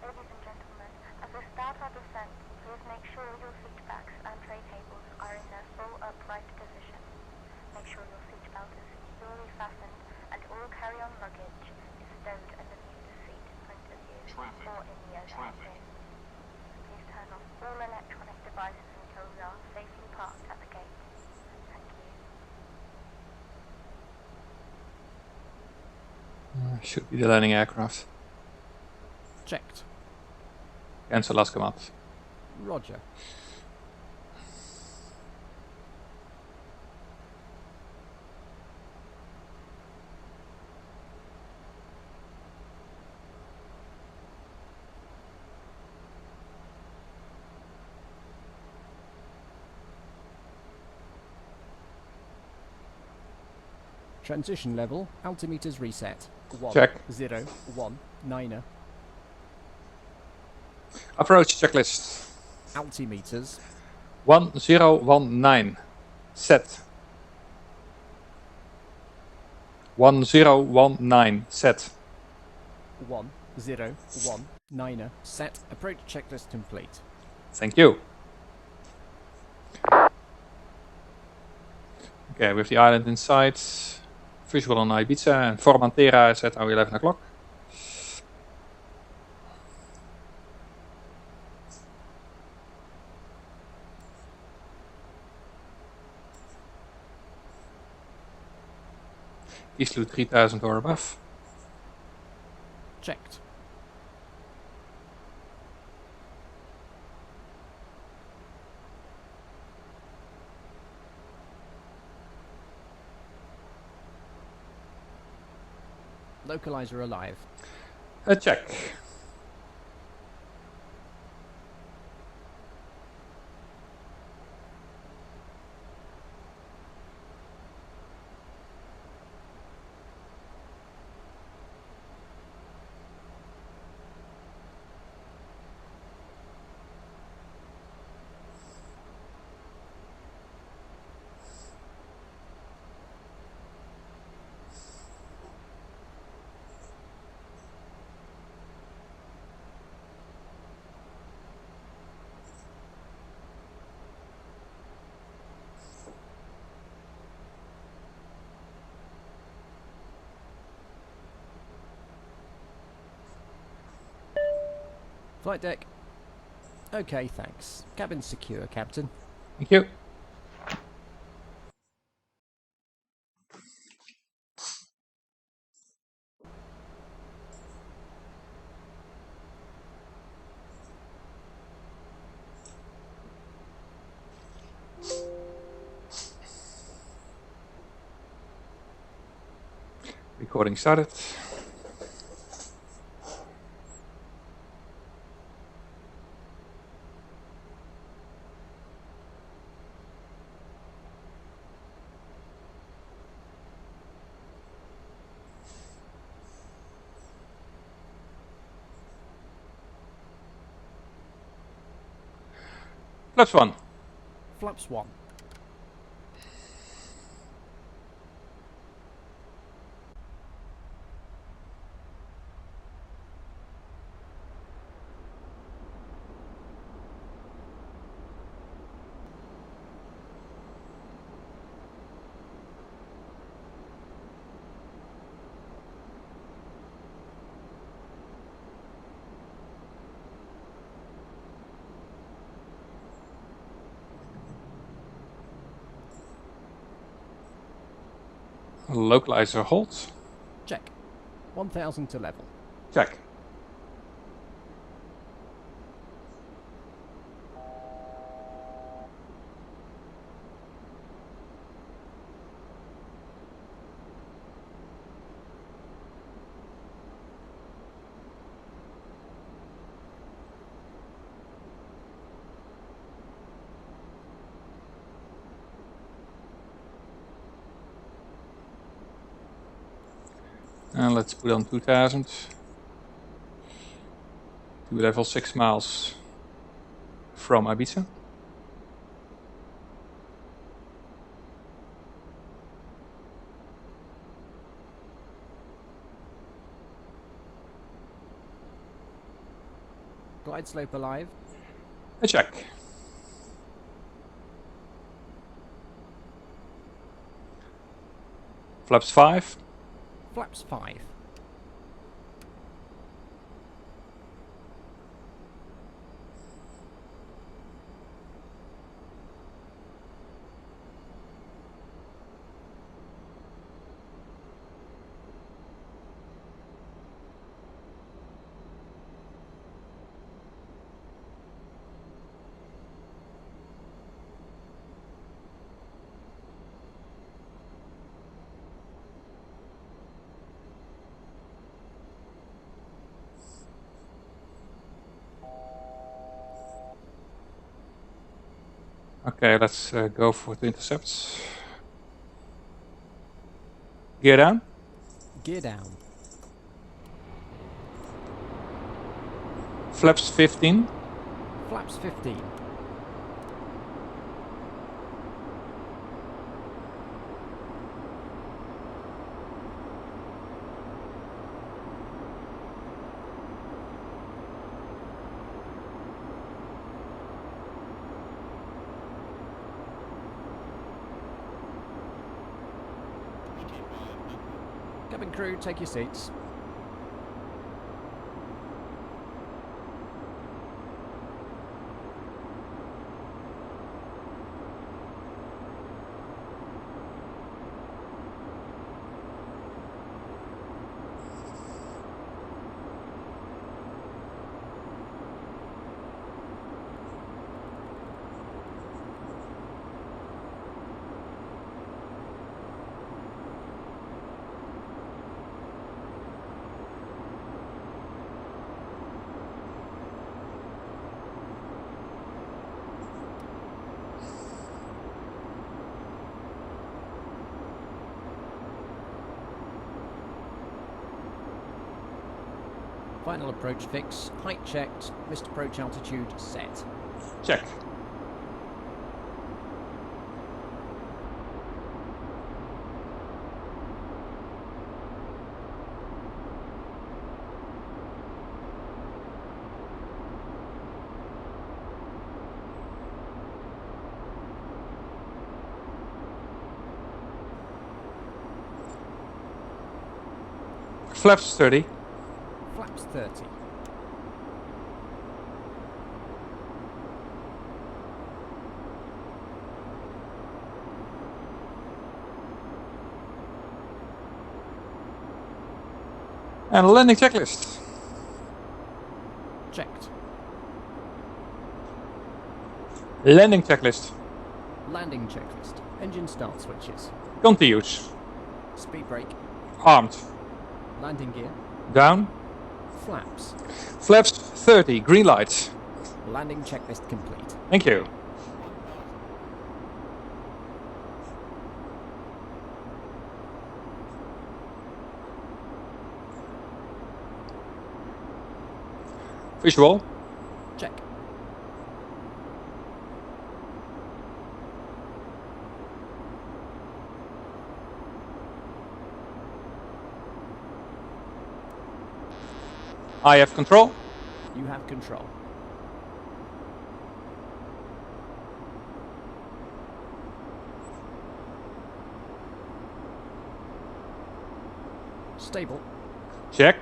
Ladies and gentlemen, as we start our descent, please make sure your seat backs and tray tables are in their full upright position. Make sure your seat belt is securely fastened and all carry-on luggage is stowed underneath the seat in front of you or in the overhead bin. Please turn off all electronic devices until we are safely parked at the gate. Thank you. Should be the landing aircraft. Checked. Cancel last command. Roger. Transition level, altimeters reset. 1, Check. 0, 1, 9er. Approach checklist. Altimeters. 1019. Set. 1019. Set. 1, 0, 1, 9er. Set. Approach checklist complete. Thank you. Okay, with the island in sight. Visual on Ibiza and Formentera is at our 11 o'clock. Eastloop 3000 or above. Checked. Localizer alive. A check. Flight deck. Okay, thanks. Cabin secure, Captain. Thank you. Recording started. Flaps 1. Flaps 1. Localizer hold. Check. 1000 to level. Check. And let's put on 2000 to level 6 miles from Ibiza. Glide slope alive. A check. Flaps 5. Flaps 5. Okay, let's go for the intercepts. Gear down. Gear down. Flaps 15. Flaps 15. Cabin crew, take your seats. Final approach fix, height checked, missed approach altitude set. Check. Flaps 30. Flaps 30. And a landing checklist. Checked. Landing checklist. Landing checklist. Engine start switches. Continues. Speed brake. Armed. Landing gear. Down. Flaps. Flaps 30, green light. Landing checklist complete. Thank you. Visual. Check. I have control. You have control. Stable. Check.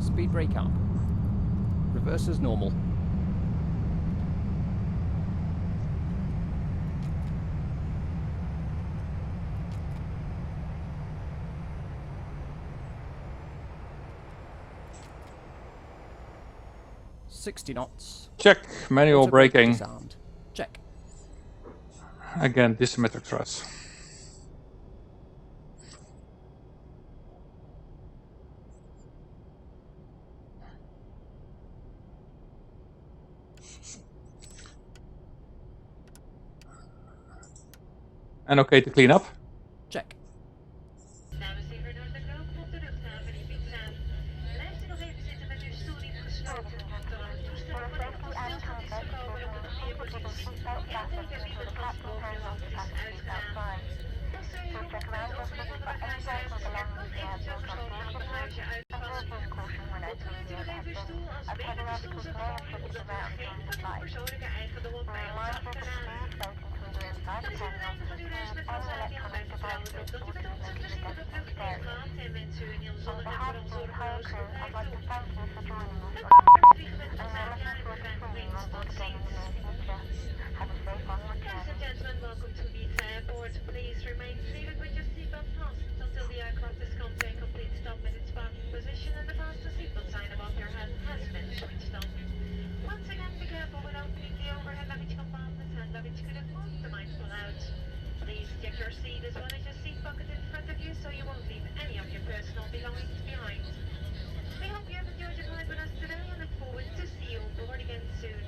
Speed brake up. Reverse as normal. .60 knots. Check. Manual Auto brake braking. disarmed. Check. Again, dissymmetric thrust. And okay to clean up. Check. Dames en heren, door de knoop op de luchthaven Ibiza. Blijft u nog even zitten met uw stoel niet gesloten, want er een toestel van echt tot stilstand is gekomen op de parkeerpositie. En teken wie met vastbovenland is uitgegaan. Dan zul je nog met overleggen bagage uit en kan eventueel persoonlijke bagage uitvallen. Controleert u nog even uw stoel als mede de stoelzakdoorn omdat er geen van uw persoonlijke eigendommen bij ons afgedaan. Het is een einde van uw reis met Tanzania bij vertrouwen dat u met onze plezier op de vlucht heeft gehad en wensen u een heel zonnig en vooral zorgeloos verblijf toe. Het vliegen met Tanzania en we gaan planes tot ziens. Ladies and gentlemen, welcome to Ibiza Airport. Please remain seated with your seatbelt fastened until the aircraft has come to a complete stop in its parking position and the fasten seatbelt sign above your head has been switched on. Once again, be careful with opening the overhead luggage compartments. Hand luggage could have moved, the might fall out. Please check your seat as well as your seat pocket in front of you so you won't leave any of your personal belongings behind. We hope you have enjoyed your flight with us today and look forward to see you on board again soon.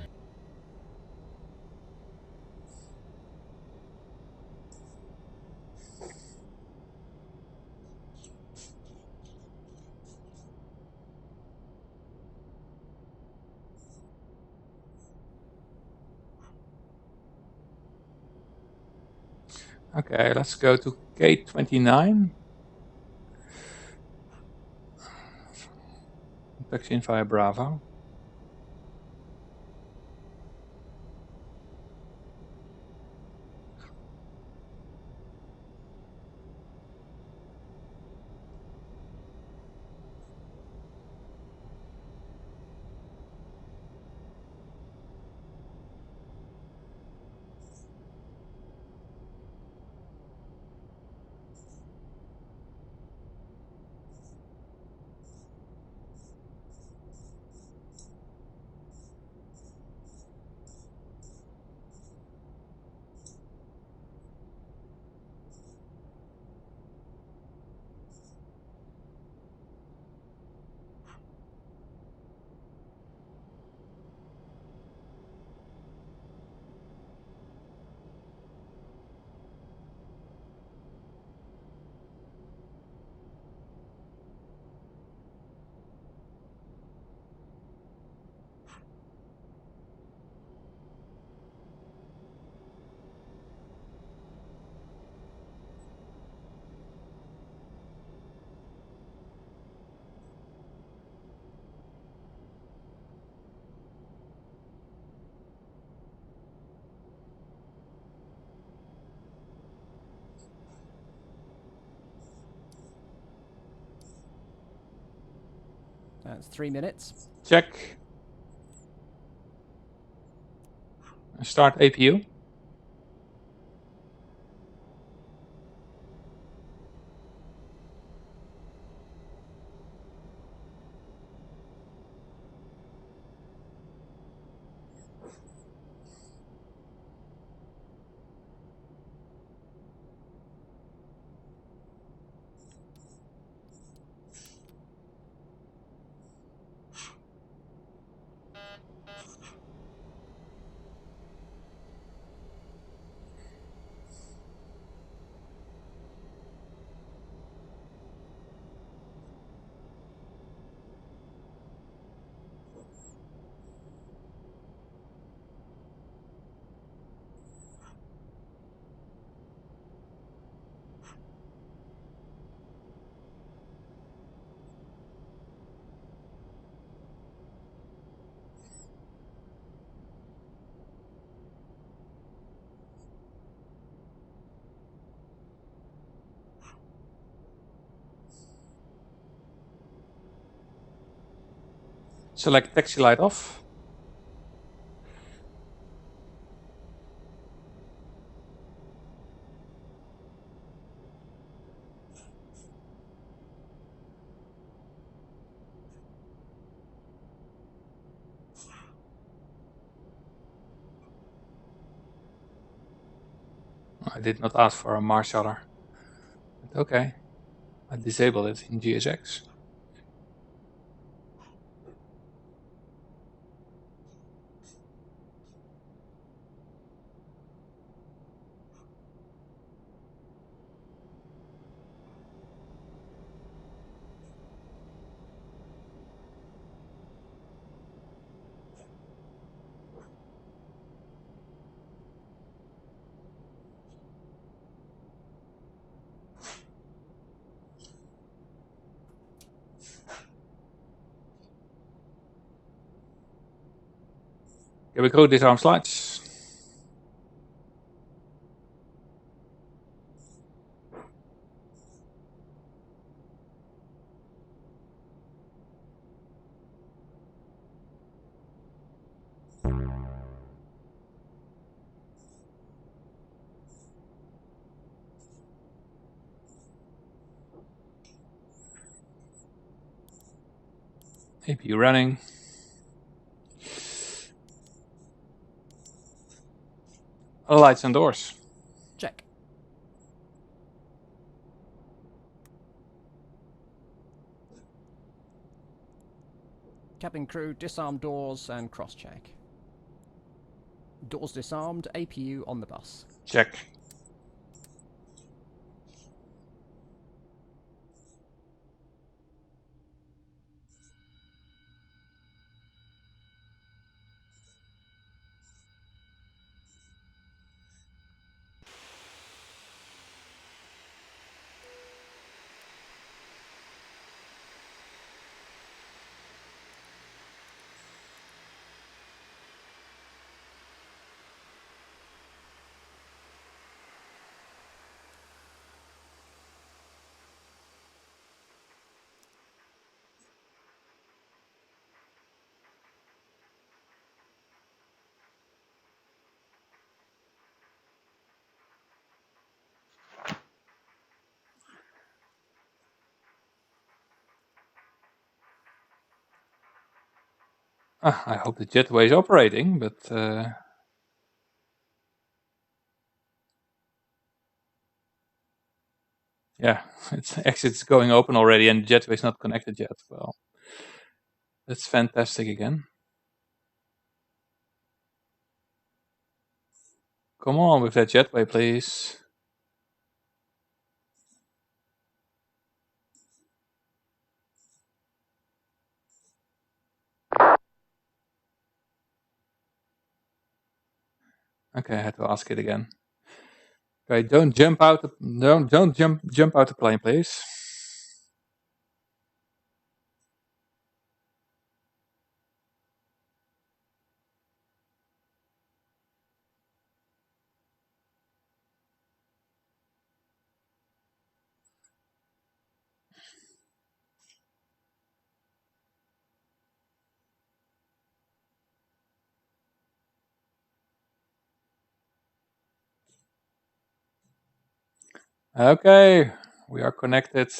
Okay, let's go to gate 29. Taxi in via Bravo. That's 3 minutes. Check. Start APU. Select taxi light off. I did not ask for a Mars shutter. But okay. I disabled it in GSX. Here we go, disarm slides. APU running. Lights and doors. Check. Cabin crew, disarm doors and cross-check. Doors disarmed, APU on the bus. Check. I hope the jetway is operating, but yeah, its exit's going open already and the jetway is not connected yet. Well, that's fantastic again. Come on with that jetway, please. Okay, I had to ask it again. Okay, don't jump out. Don't jump out the plane, please. Okay, we are connected.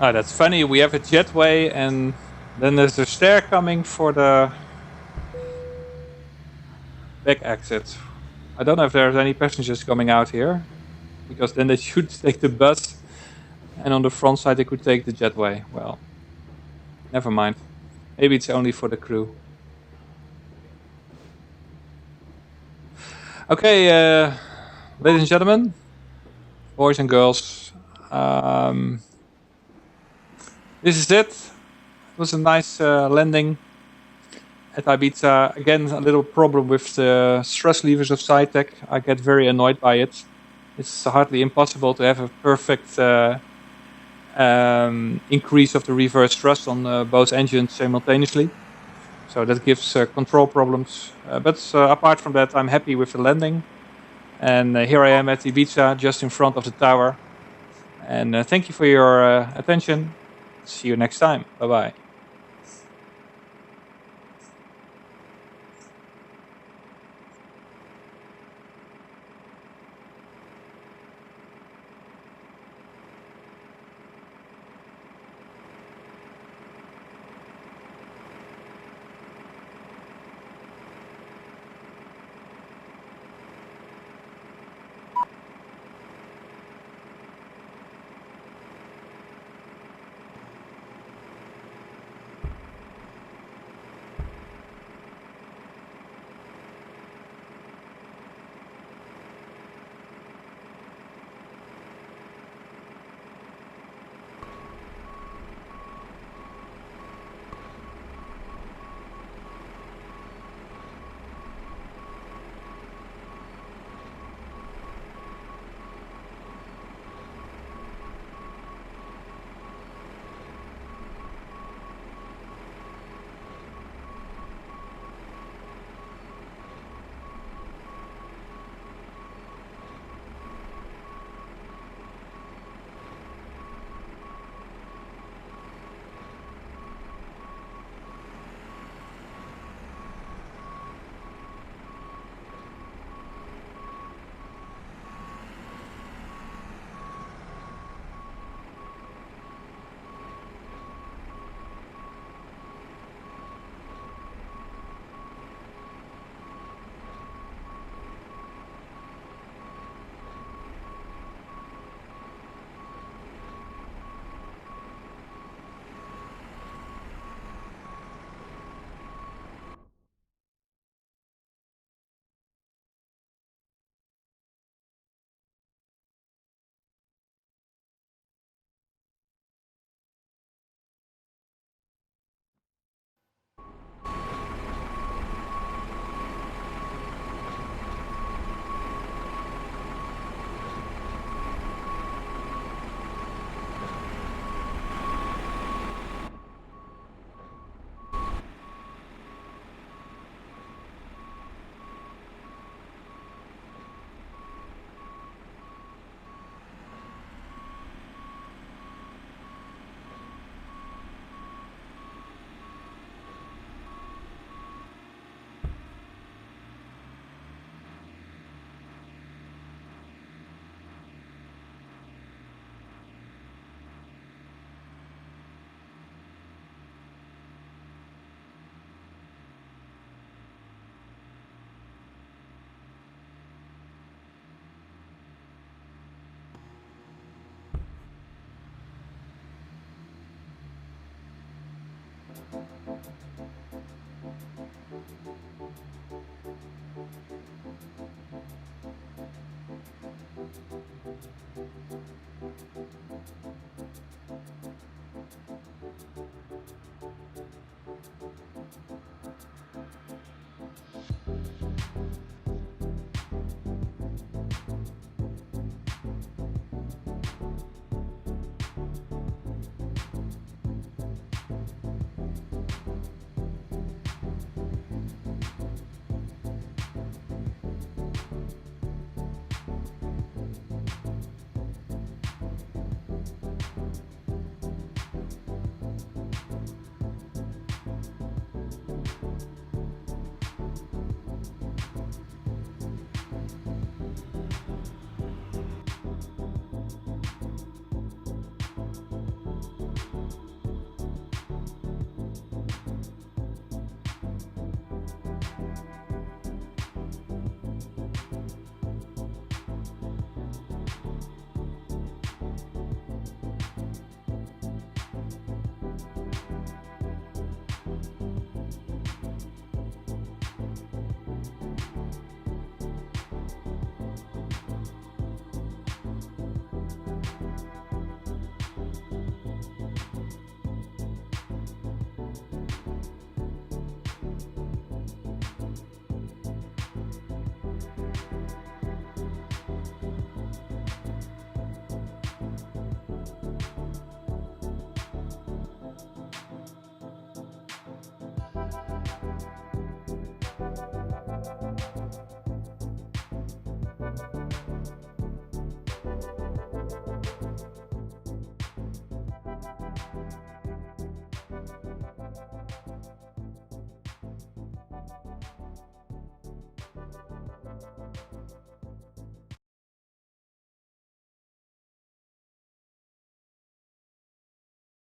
Ah, that's funny. We have a jetway and then there's a stair coming for the back exit. I don't know if there's any passengers coming out here, because then they should take the bus, and on the front side they could take the jetway. Well, never mind. Maybe it's only for the crew. Okay, ladies and gentlemen, boys and girls, this is it. It was a nice landing at Ibiza. Again, a little problem with the thrust levers of Saitek. I get very annoyed by it. It's hardly impossible to have a perfect increase of the reverse thrust on both engines simultaneously. So that gives control problems. But apart from that, I'm happy with the landing. And here I am at Ibiza, just in front of the tower. And thank you for your attention. See you next time. Bye-bye.